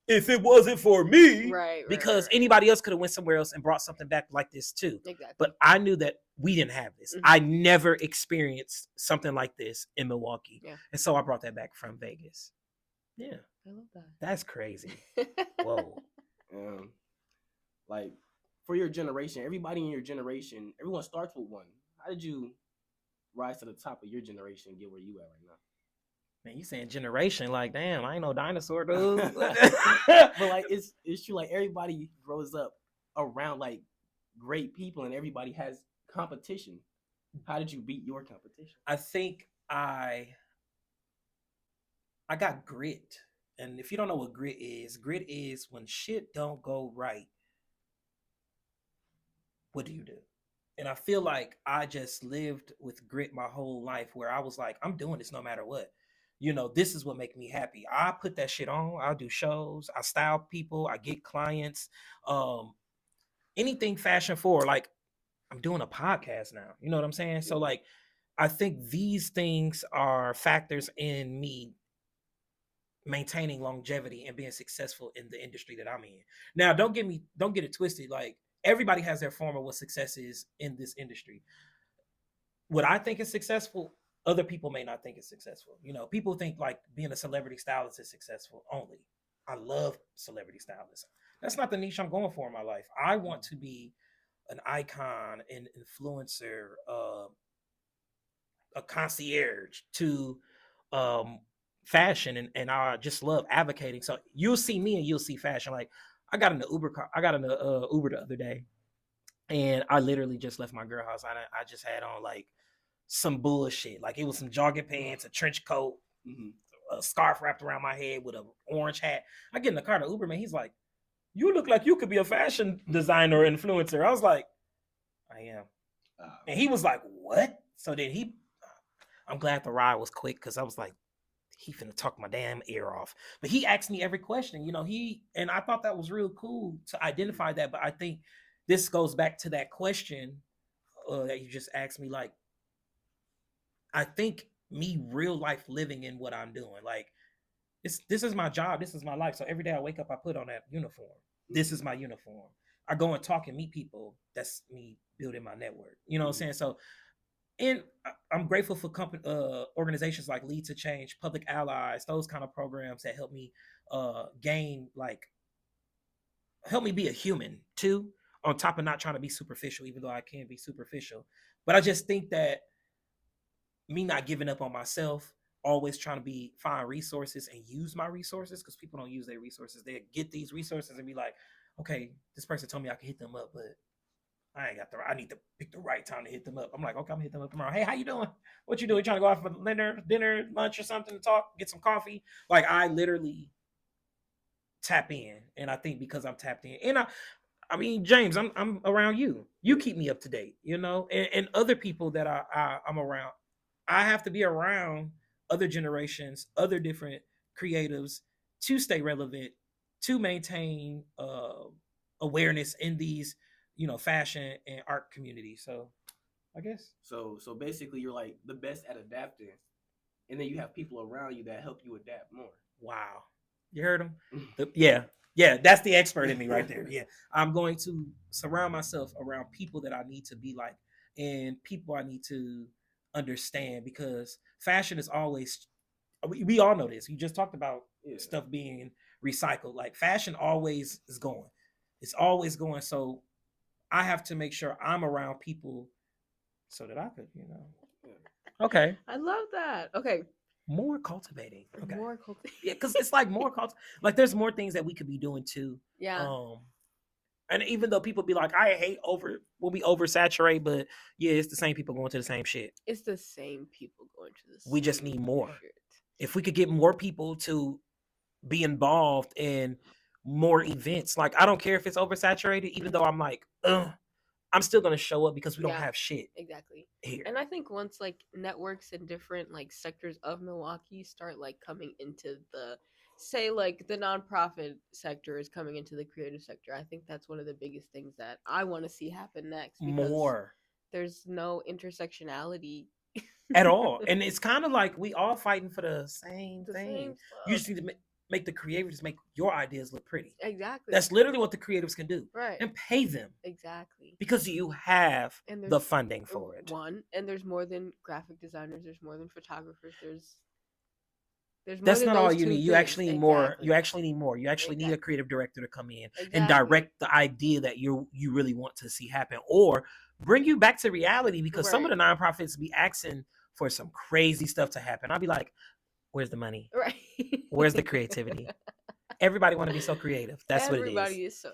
if it wasn't for me, because anybody else could have went somewhere else and brought something back like this too. Exactly. But I knew that we didn't have this. I never experienced something like this in Milwaukee. Yeah. And so I brought that back from Vegas. Yeah. I love that. That's crazy. Whoa. Like for your generation, everybody in your generation, everyone starts with one. How did you rise to the top of your generation and get where you at right now? Man, you saying generation, like, damn, I ain't no dinosaur, dude. But like it's true, like everybody grows up around like great people and everybody has competition. How did you beat your competition? I think I got grit. And if you don't know what grit is when shit don't go right. What do you do? And I feel like I just lived with grit my whole life, where I was like, I'm doing this no matter what. You know, this is what makes me happy. I put that shit on. I'll do shows. I style people. I get clients. Anything fashion forward. Like, I'm doing a podcast now. You know what I'm saying? So, like, I think these things are factors in me maintaining longevity and being successful in the industry that I'm in. Now, don't get it twisted. Like, everybody has their form of what success is in this industry. What I think is successful, other people may not think it's successful. You know, people think like being a celebrity stylist is successful only. I love celebrity stylists. That's not the niche I'm going for in my life. I want to be an icon, an influencer, a concierge to fashion, and I just love advocating. So you'll see me and you'll see fashion. Like I got in the Uber car, I got in the Uber the other day, and I literally just left my girl house. I just had on like some bullshit. Like it was some jogging pants, a trench coat, a scarf wrapped around my head with an orange hat. I get in the car, the Uber man, he's like, "You look like you could be a fashion designer or influencer." I was like, "I am," and he was like, "What?" So then I'm glad the ride was quick because I was like, he finna talk my damn ear off. But he asked me every question, and I thought that was real cool to identify that. But I think this goes back to that question that you just asked me. Like, I think me real life living in what I'm doing. Like, this is my job. This is my life. So every day I wake up, I put on that uniform. This is my uniform. I go and talk and meet people. That's me building my network. You know what I'm saying? So, and I'm grateful for organizations like Lead to Change, Public Allies, those kind of programs that help me help me be a human too, on top of not trying to be superficial, even though I can be superficial. But I just think that me not giving up on myself, always trying to find resources and use my resources, because people don't use their resources. They get these resources and be like, okay, this person told me I could hit them up, but I need to pick the right time to hit them up. I'm like, okay, I'm gonna hit them up tomorrow. Hey, how you doing? What you doing? You trying to go out for dinner, lunch or something to talk, get some coffee? Like I literally tap in. And I think because I'm tapped in, and I mean, James, I'm around you. You keep me up to date, and other people that I'm around. I have to be around other generations, other different creatives to stay relevant, to maintain awareness in these, fashion and art communities. So I guess. So basically you're like the best at adapting, and then you have people around you that help you adapt more. Wow. You heard him? Yeah, that's the expert in me right there. Yeah. I'm going to surround myself around people that I need to be like, and people I need to understand, because fashion is always, we all know this. You just talked about stuff being recycled. Like fashion always is going. It's always going. So I have to make sure I'm around people so that I could, Okay. I love that. Okay. More cultivating. Okay. More cultivating. Yeah, because it's like more like there's more things that we could be doing too. Yeah. And even though people be like, I hate when we oversaturate, but yeah, it's the same people going to the same shit. It's the same people going to the same We just need more. shit. If we could get more people to be involved in more events, like I don't care if it's oversaturated, even though I'm like, I'm still gonna show up because we don't have shit. Exactly. Here. And I think once like networks and different like sectors of Milwaukee start like coming into the nonprofit sector is coming into the creative sector, I think that's one of the biggest things that I want to see happen next. Because more. There's no intersectionality at all. And it's kind of like we all fighting for the same thing. You just need to make the creators make your ideas look pretty. Exactly. That's literally what the creatives can do. Right. And pay them. Exactly. Because you have the funding for it. And there's more than graphic designers. There's more than photographers. There's more. That's than not those all you two need. You things. actually need more. You actually need more. You actually need a creative director to come in and direct the idea that you really want to see happen, or bring you back to reality. Because some of the nonprofits be asking for some crazy stuff to happen. I'll be like, where's the money? Right. Where's the creativity? Everybody want to be so creative. That's what it is. Everybody's so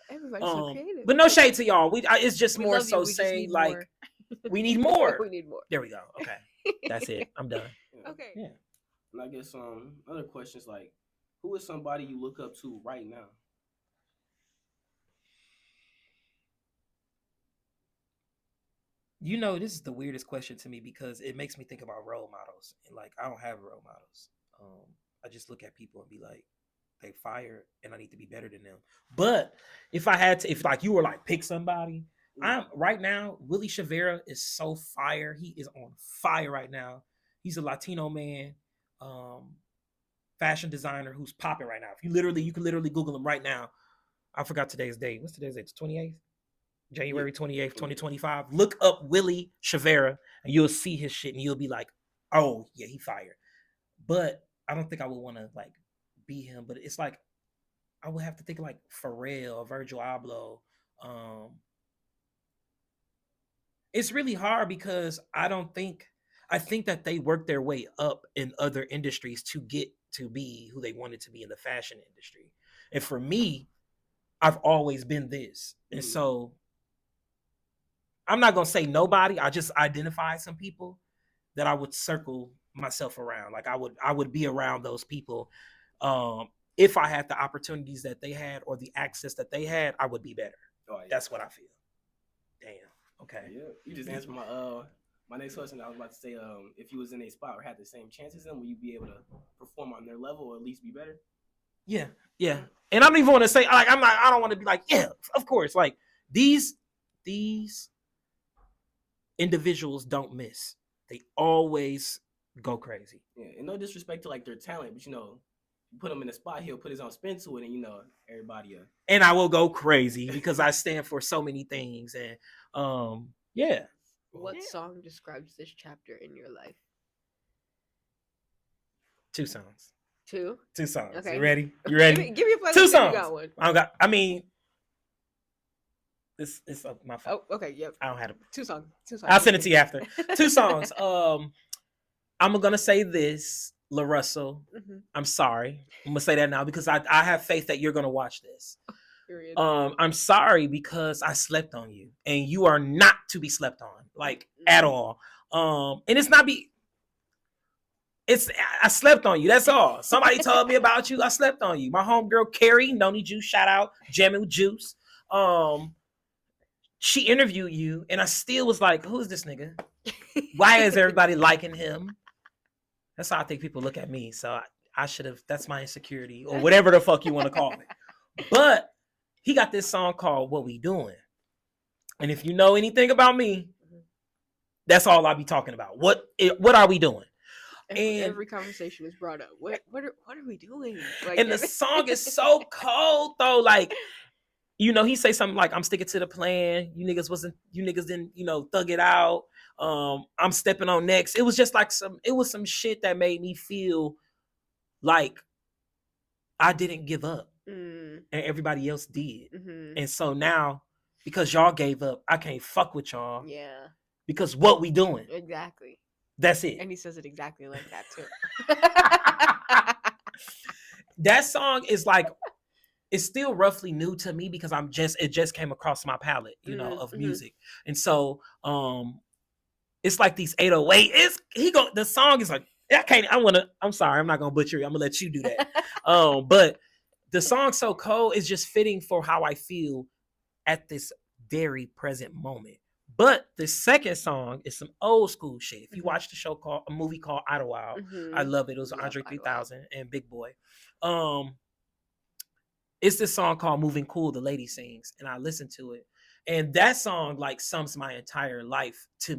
creative. But no shade to y'all. It's just more so saying like we need more. We need more. There we go. Okay, that's it. I'm done. Okay. Yeah. And I guess other questions like, who is somebody you look up to right now? This is the weirdest question to me because it makes me think about role models, and like I don't have role models. I just look at people and be like, they fire, and I need to be better than them. But if like you were like pick somebody, I'm right now. Willie Chavera is so fire. He is on fire right now. He's a Latino man, fashion designer who's popping right now. You can literally Google him right now. I forgot today's date. What's today's date? The 28th. January 28th, 2025. Look up Willie Chavera and you'll see his shit and you'll be like, oh, yeah, he fired. But I don't think I would want to like be him. But it's like, I would have to think like Pharrell or Virgil Abloh. It's really hard because I don't think, I think that they worked their way up in other industries to get to be who they wanted to be in the fashion industry. And for me, I've always been this. And so I'm not going to say nobody. I just identify some people that I would circle myself around. Like I would be around those people. If I had the opportunities that they had or the access that they had, I would be better. Oh, yeah. That's what I feel. Damn. Okay. Yeah. You just answered my next question. I was about to say, if you was in a spot or had the same chances, then would you be able to perform on their level or at least be better? Yeah. Yeah. And I don't even want to say like I don't want to be like, yeah, of course. Like these individuals don't miss. They always go crazy. Yeah, and no disrespect to like their talent, but you put him in a spot, he'll put his own spin to it, and everybody. And I will go crazy because I stand for so many things, and yeah. What song describes this chapter in your life? 2 songs. 2 songs. Okay. You ready? You ready? Give me a playlist. 2 songs. You got one. I mean, it's my fault. Oh, okay. Yep. I don't have 2 songs. I'll send it to you after. 2 songs. I'm gonna say this, La Russell. Mm-hmm. I'm sorry. I'm gonna say that now because I have faith that you're gonna watch this. Period. I'm sorry because I slept on you, and you are not to be slept on, like at all. And it's not I slept on you. That's all. Somebody told me about you. I slept on you. My homegirl Carrie, no need juice. Shout out, Jamming with Juice. She interviewed you, and I still was like, "Who is this nigga? Why is everybody liking him?" That's how I think people look at me. So I should have. That's my insecurity, or whatever the fuck you want to call it. But he got this song called "What We Doing," and if you know anything about me, that's all I be talking about. What are we doing? And every conversation is brought up. What are we doing? Like, and the song is so cold though. Like, he say something like, "I'm sticking to the plan. You niggas didn't, thug it out. I'm stepping on next." It was just like some shit that made me feel like I didn't give up and everybody else did. Mm-hmm. And so now, because y'all gave up, I can't fuck with y'all. Yeah. Because what we doing? Exactly. That's it. And he says it exactly like that too. That song is like, it's still roughly new to me because it just came across my palette, of music. And so, it's like these 808. The song is like, I'm sorry, I'm not going to butcher it. I'm going to let you do that. But the song's so cold, it's just fitting for how I feel at this very present moment. But the second song is some old school shit. If you watch a movie called Idlewild, I love it. It was Andre 3000 and Big Boy. It's this song called Moving Cool, the lady sings, and I listen to it. And that song like sums my entire life to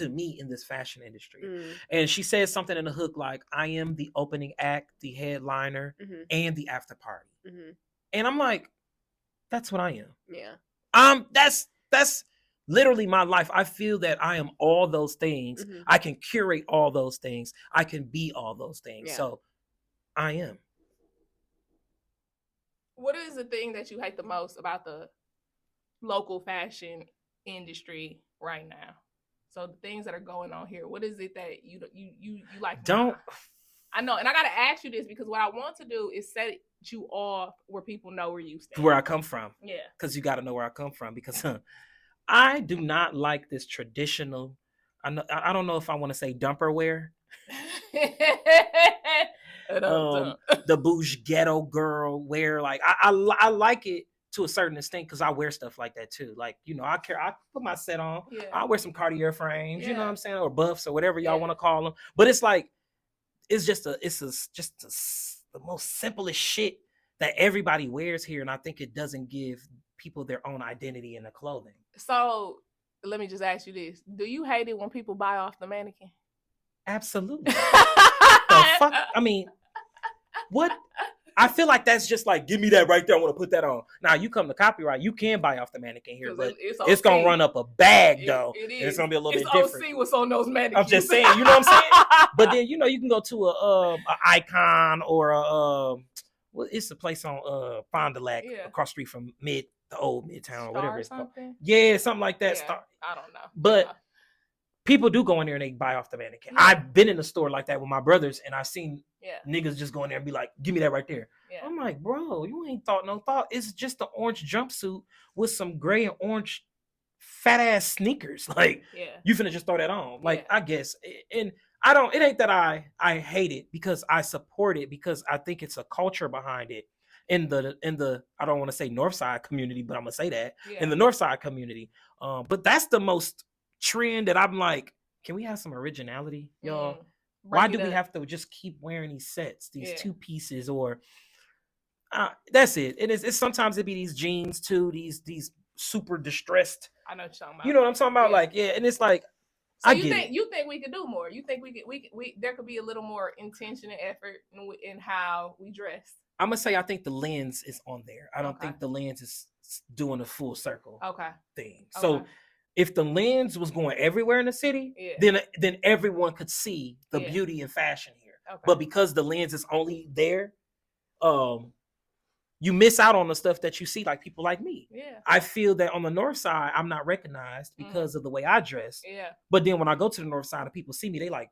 me in this fashion industry. And she says something in the hook like, "I am the opening act, the headliner, and the after party." And I'm like, that's what I am. Yeah. That's literally my life. I feel that I am all those things. I can curate all those things. I can be all those things. Yeah. So I am. What is the thing that you hate the most about the local fashion industry right now? So the things that are going on here, what is it that you like? Don't. I know, and I gotta ask you this because what I want to do is set you off where people know where you stand. Where I come from. Yeah. Because you got to know where I come from. Because I do not like this traditional. I don't know if I want to say dumper wear. The bougie ghetto girl wear. Like I like it to a certain extent because I wear stuff like that too. Like, I put my set on. Yeah. I wear some Cartier frames, you know what I'm saying, or buffs or whatever y'all want to call them. But it's like, it's just the most simplest shit that everybody wears here, and I think it doesn't give people their own identity in the clothing. So let me just ask you this: do you hate it when people buy off the mannequin? Absolutely. The fuck? I mean, what? I feel like that's just like, give me that right there. I want to put that on. Now, you come to copyright, you can buy off the mannequin here, but it's going to run up a bag, though. It's going to be a little bit different. It's OC what's on those mannequins. I'm just saying, you know what I'm saying? But then, you can go to a Icon or it's a place on Fond du Lac across the street from the old Midtown or whatever it's called. Yeah, something like that. Yeah, I don't know. But people do go in there and they buy off the mannequin. Yeah. I've been in a store like that with my brothers, and I've seen Yeah. niggas just go in there and be like, give me that right there. Yeah. I'm like, bro, you ain't thought no thought. It's just an orange jumpsuit with some gray and orange fat ass sneakers. Like, Yeah. you finna just throw that on. Like, Yeah. I guess. And I don't, it ain't that I hate it, because I support it, because I think it's a culture behind it in the I don't want to say North Side community, but I'm gonna say that Yeah. in the North Side community. But that's the most trend that I'm like, can we have some originality, y'all? Why do we have to just keep wearing these sets, these two pieces, or that's it. It's sometimes it be these jeans too, these super distressed. I know what you're talking about. You know what I'm talking about? Like, yeah, and it's like, so I you get think it. you think we could do more? You think there could be a little more intention and effort in how we dress? I'm gonna say I think the lens is on there. I don't Okay. think the lens is doing a full circle thing. Okay. So if the lens was going everywhere in the city, then everyone could see the beauty and fashion here. Okay. But because the lens is only there, you miss out on the stuff that you see, like people like me. Yeah. I feel that on the North Side, I'm not recognized because of the way I dress. Yeah. But then when I go to the North Side and people see me, they like,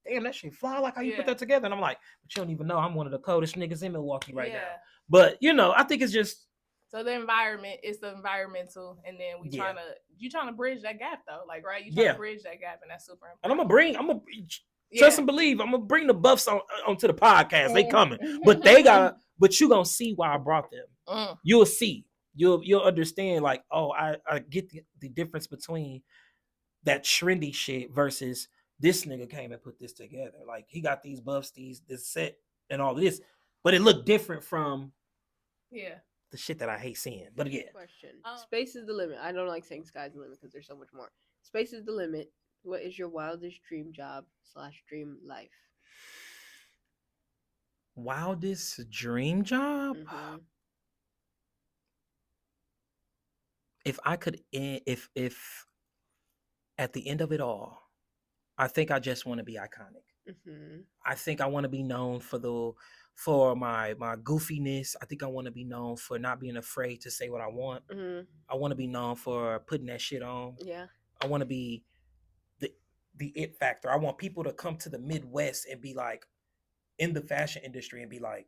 damn, that shit fly. Like, how you put that together? And I'm like, but you don't even know I'm one of the coldest niggas in Milwaukee right now. But, you know, I think it's just. So the environment, it's the environmental, and then you trying to bridge that gap though, like, right? You trying to bridge that gap, and that's super important. And I'm gonna trust and believe, I'm gonna bring the buffs onto the podcast. They coming, but you gonna see why I brought them. You'll see, you'll understand. Like, oh, I get the difference between that trendy shit versus this nigga came and put this together. Like, he got these buffs, this set, and all this, but it looked different from the shit that I hate seeing. But again, question: space is the limit. I don't like saying sky's the limit because there's so much more. Space is the limit. What is your wildest dream job / dream life? Wildest dream job? Mm-hmm. If I could, if at the end of it all, I think I just want to be iconic. Mm-hmm. I think I want to be known for my goofiness. I think I want to be known for not being afraid to say what I want. Mm-hmm. I want to be known for putting that shit on. Yeah. I want to be the it factor. I want people to come to the Midwest and be like, in the fashion industry, and be like,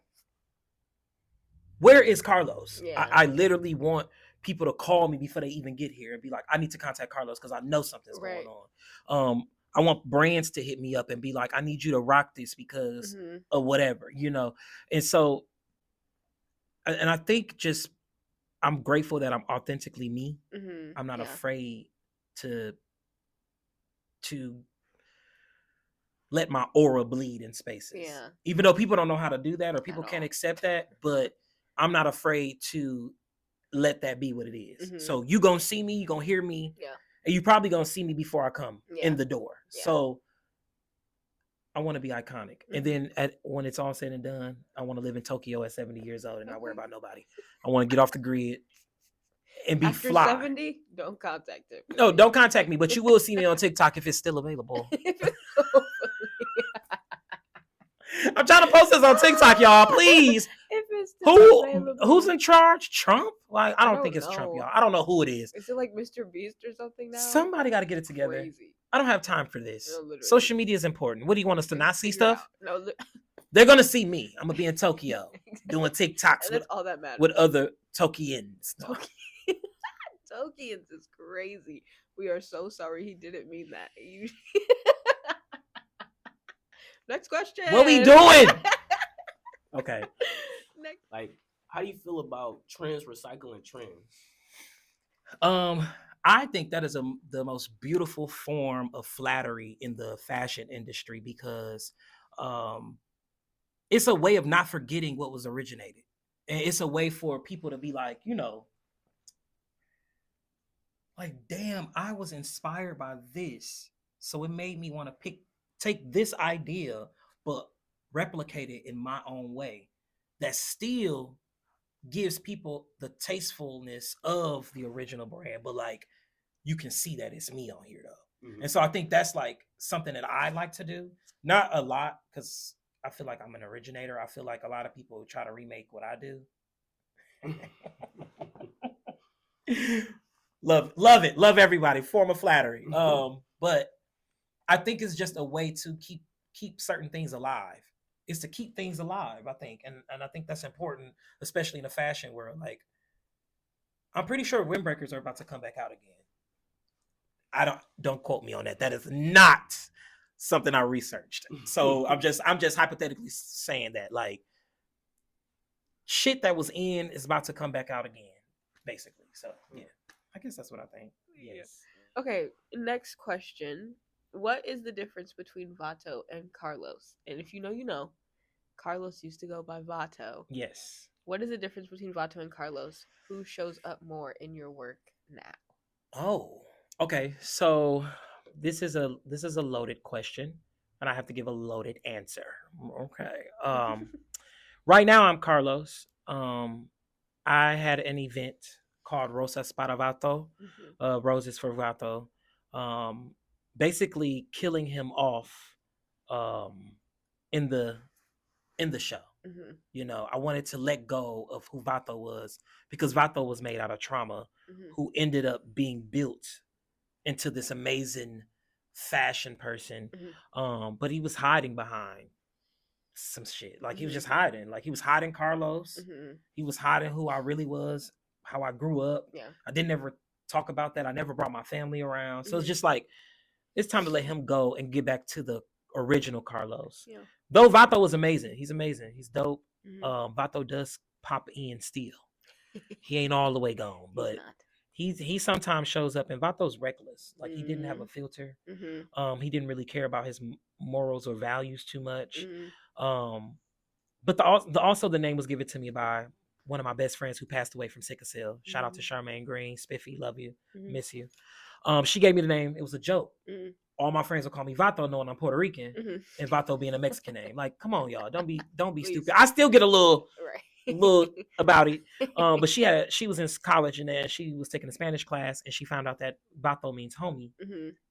where is Carlos? Yeah. I literally want people to call me before they even get here and be like, I need to contact Carlos because I know something's going on. I want brands to hit me up and be like, I need you to rock this because of whatever, you know? And so, and I think just, I'm grateful that I'm authentically me. Mm-hmm. I'm not afraid to let my aura bleed in spaces. Yeah. Even though people don't know how to do that or people can't accept that, but I'm not afraid to let that be what it is. Mm-hmm. So you gonna see me, you gonna hear me. Yeah. And you probably gonna see me before I come in the door. Yeah. So I want to be iconic. And then when it's all said and done, I want to live in Tokyo at 70 years old and not worry about nobody. I want to get off the grid and be After fly. 70, don't contact it. No, don't contact me, but you will see me on TikTok if it's still available. I'm trying to post this on TikTok, y'all. Please. If it's still available. Who's in charge? Trump? Like, I don't think it's Trump, y'all. I don't know who it is. Is it like Mr. Beast or something now? Somebody got to get it together. Crazy. I don't have time for this. No, social media is important. What do you want us to not see stuff? No, they're gonna see me. I'm gonna be in Tokyo doing TikToks with all that matters. With other Tokians. No. Tokians is crazy. We are so sorry. He didn't mean that. Next question. What we doing? Okay. Next. Like, how do you feel about trends recycling trends? I think that is the most beautiful form of flattery in the fashion industry because it's a way of not forgetting what was originated. And it's a way for people to be like, you know, like, damn, I was inspired by this. So it made me want to take this idea, but replicate it in my own way that still gives people the tastefulness of the original brand, but like you can see that it's me on here though. Mm-hmm. And so I think that's like something that I like to do. Not a lot, because I feel like I'm an originator. I feel like a lot of people try to remake what I do. Love it. Love everybody. Form of flattery. But I think it's just a way to keep certain things alive. It's to keep things alive, I think. And I think that's important, especially in the fashion world. Like, I'm pretty sure windbreakers are about to come back out again. I don't quote me on that. That is not something I researched. So I'm just hypothetically saying that, like, shit that was in is about to come back out again, basically. So yeah, I guess that's what I think. Yes. Okay, next question. What is the difference between Vato and Carlos? And if you know, you know. Carlos used to go by Vato. Yes. What is the difference between Vato and Carlos? Who shows up more in your work now? Oh, okay. So this is a loaded question, and I have to give a loaded answer. Okay. Right now I'm Carlos. I had an event called Rosas para Vato, Roses for Vato. Basically killing him off in the show. You know, I wanted to let go of who Vato was, because Vato was made out of trauma, who ended up being built into this amazing fashion person. But he was hiding behind some shit. Like, he was just hiding. Like, he was hiding Carlos. He was hiding who I really was, how I grew up. Yeah. I didn't ever talk about that. I never brought my family around. So it's just like, it's time to let him go and get back to the original Carlos. Yeah. Though Vato was amazing. He's amazing. He's dope. Vato does pop in still. He ain't all the way gone, but he sometimes shows up, and Vato's reckless. Like, he didn't have a filter. He didn't really care about his morals or values too much. But also the name was given to me by one of my best friends who passed away from sickle cell. Shout out to Charmaine Green. Spiffy, love you, miss you. She gave me the name. It was a joke. All my friends will call me Vato, knowing I'm Puerto Rican, and Vato being a Mexican name. Like, come on, y'all, don't be stupid. I still get a little about it. But she was in college, and then she was taking a Spanish class, and she found out that Vato means homie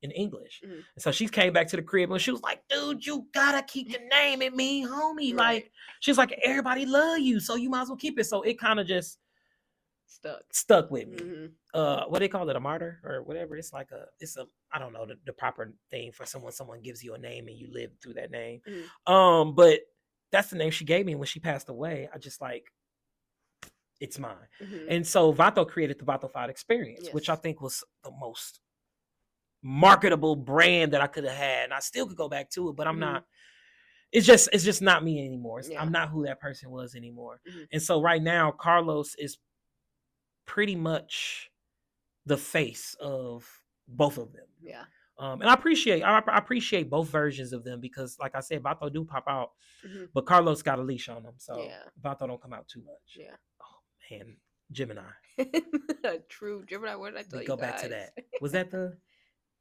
in English. And so she came back to the crib, and she was like, dude, you gotta keep the name. It mean homie. Like, she's like, everybody love you, so you might as well keep it. So it kind of just stuck with me. What they call it, a martyr or whatever. It's like it's a I don't know the proper thing for someone gives you a name and you live through that name. But that's the name she gave me, and when she passed away, I just like, it's mine. And so Vato created the Vatofied experience, which I think was the most marketable brand that I could have had. And I still could go back to it, but I'm not. It's just not me anymore. I'm not who that person was anymore. And so right now, Carlos is pretty much the face of both of them. Yeah. And I appreciate both versions of them, because, like I said, Vato do pop out, but Carlos got a leash on him, so Vato don't come out too much. Yeah. Oh man, Gemini. True, Gemini. What did I tell you? Go back to that. Was that the?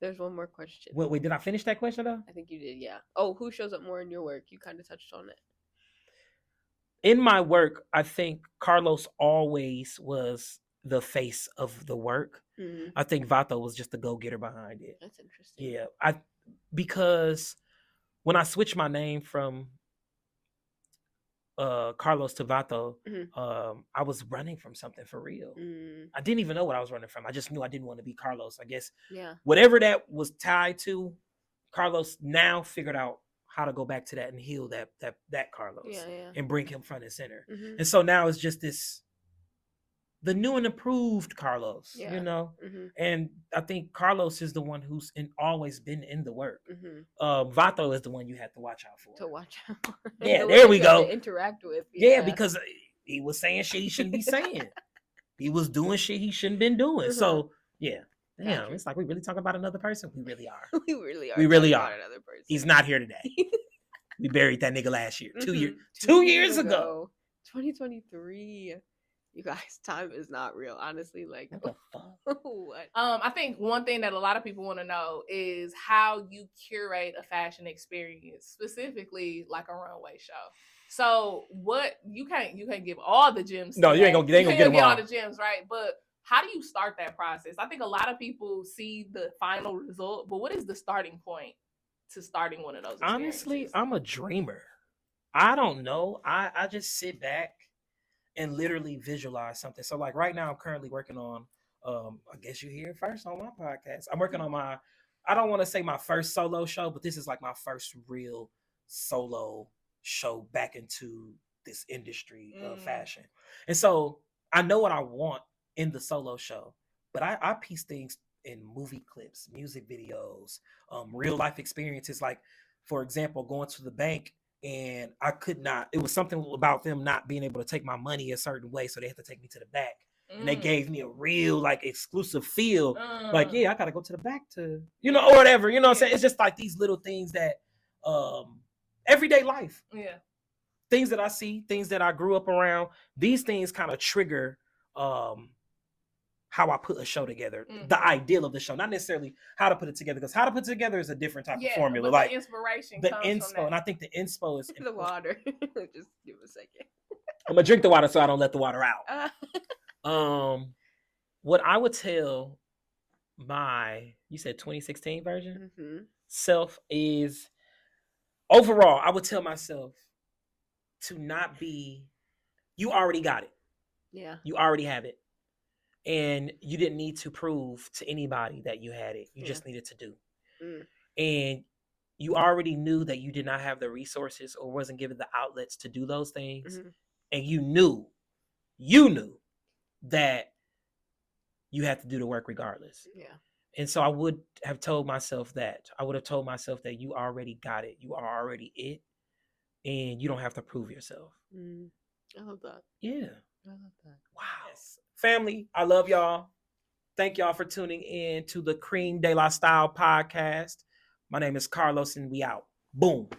There's one more question. Wait, did I finish that question though? I think you did. Yeah. Oh, who shows up more in your work? You kind of touched on it. In my work, I think Carlos always was the face of the work. I think Vato was just the go-getter behind it. That's interesting. Yeah, because when I switched my name from Carlos to Vato, I was running from something for real. I didn't even know what I was running from. I just knew I didn't want to be Carlos. I guess whatever that was tied to, Carlos now figured out how to go back to that and heal that Carlos and bring him front and center. And so now it's just the new and improved Carlos, you know? And I think Carlos is the one who's always been in the work. Vato is the one you have to watch out for. Yeah, there we go. To interact with. Yeah, because he was saying shit he shouldn't be saying. He was doing shit he shouldn't been doing. So, yeah. Damn, gotcha. It's like, we really talking about another person? We really are. We really are. We really are. Another person. He's not here today. We buried that nigga last year. 2 years ago. 2023. You guys, time is not real, honestly. Like, what? I think one thing that a lot of people want to know is how you curate a fashion experience, specifically like a runway show. So, what you can't give all the gems. No, you ain't gonna get them all the gems, right? But how do you start that process? I think a lot of people see the final result, but what is the starting point to starting one of those experiences? Honestly, I'm a dreamer. I don't know. I just sit back and literally visualize something. So like right now, I'm currently working on, I guess you hear it first on my podcast. I'm working on my I don't want to say my first solo show, but this is like my first real solo show back into this industry of fashion. And so I know what I want in the solo show, but I piece things in movie clips, music videos, real life experiences. Like, for example, going to the bank and I could not, it was something about them not being able to take my money a certain way. So they had to take me to the back. And they gave me a real like exclusive feel. Like, yeah, I gotta go to the back to, you know, or whatever. You know what I'm saying? It's just like these little things that everyday life. Yeah. Things that I see, things that I grew up around, these things kind of trigger how I put a show together. The ideal of the show, not necessarily how to put it together, because how to put it together is a different type of formula. Like the inspiration the comes inspo, from that. and I think the inspo is The water. Just give a second. I'm gonna drink the water so I don't let the water out. What I would tell my, you said 2016 version self is, overall, I would tell myself to not be, you already got it. Yeah. You already have it. And you didn't need to prove to anybody that you had it. You just needed to do. And you already knew that you did not have the resources or wasn't given the outlets to do those things. And you knew that you had to do the work regardless. Yeah. And so I would have told myself that. I would have told myself that you already got it. You are already it. And you don't have to prove yourself. I love that. Yeah. I love that. Wow. Yes. Family, I love y'all. Thank y'all for tuning in to the Creme De La Style podcast. My name is Carlos and we out. Boom.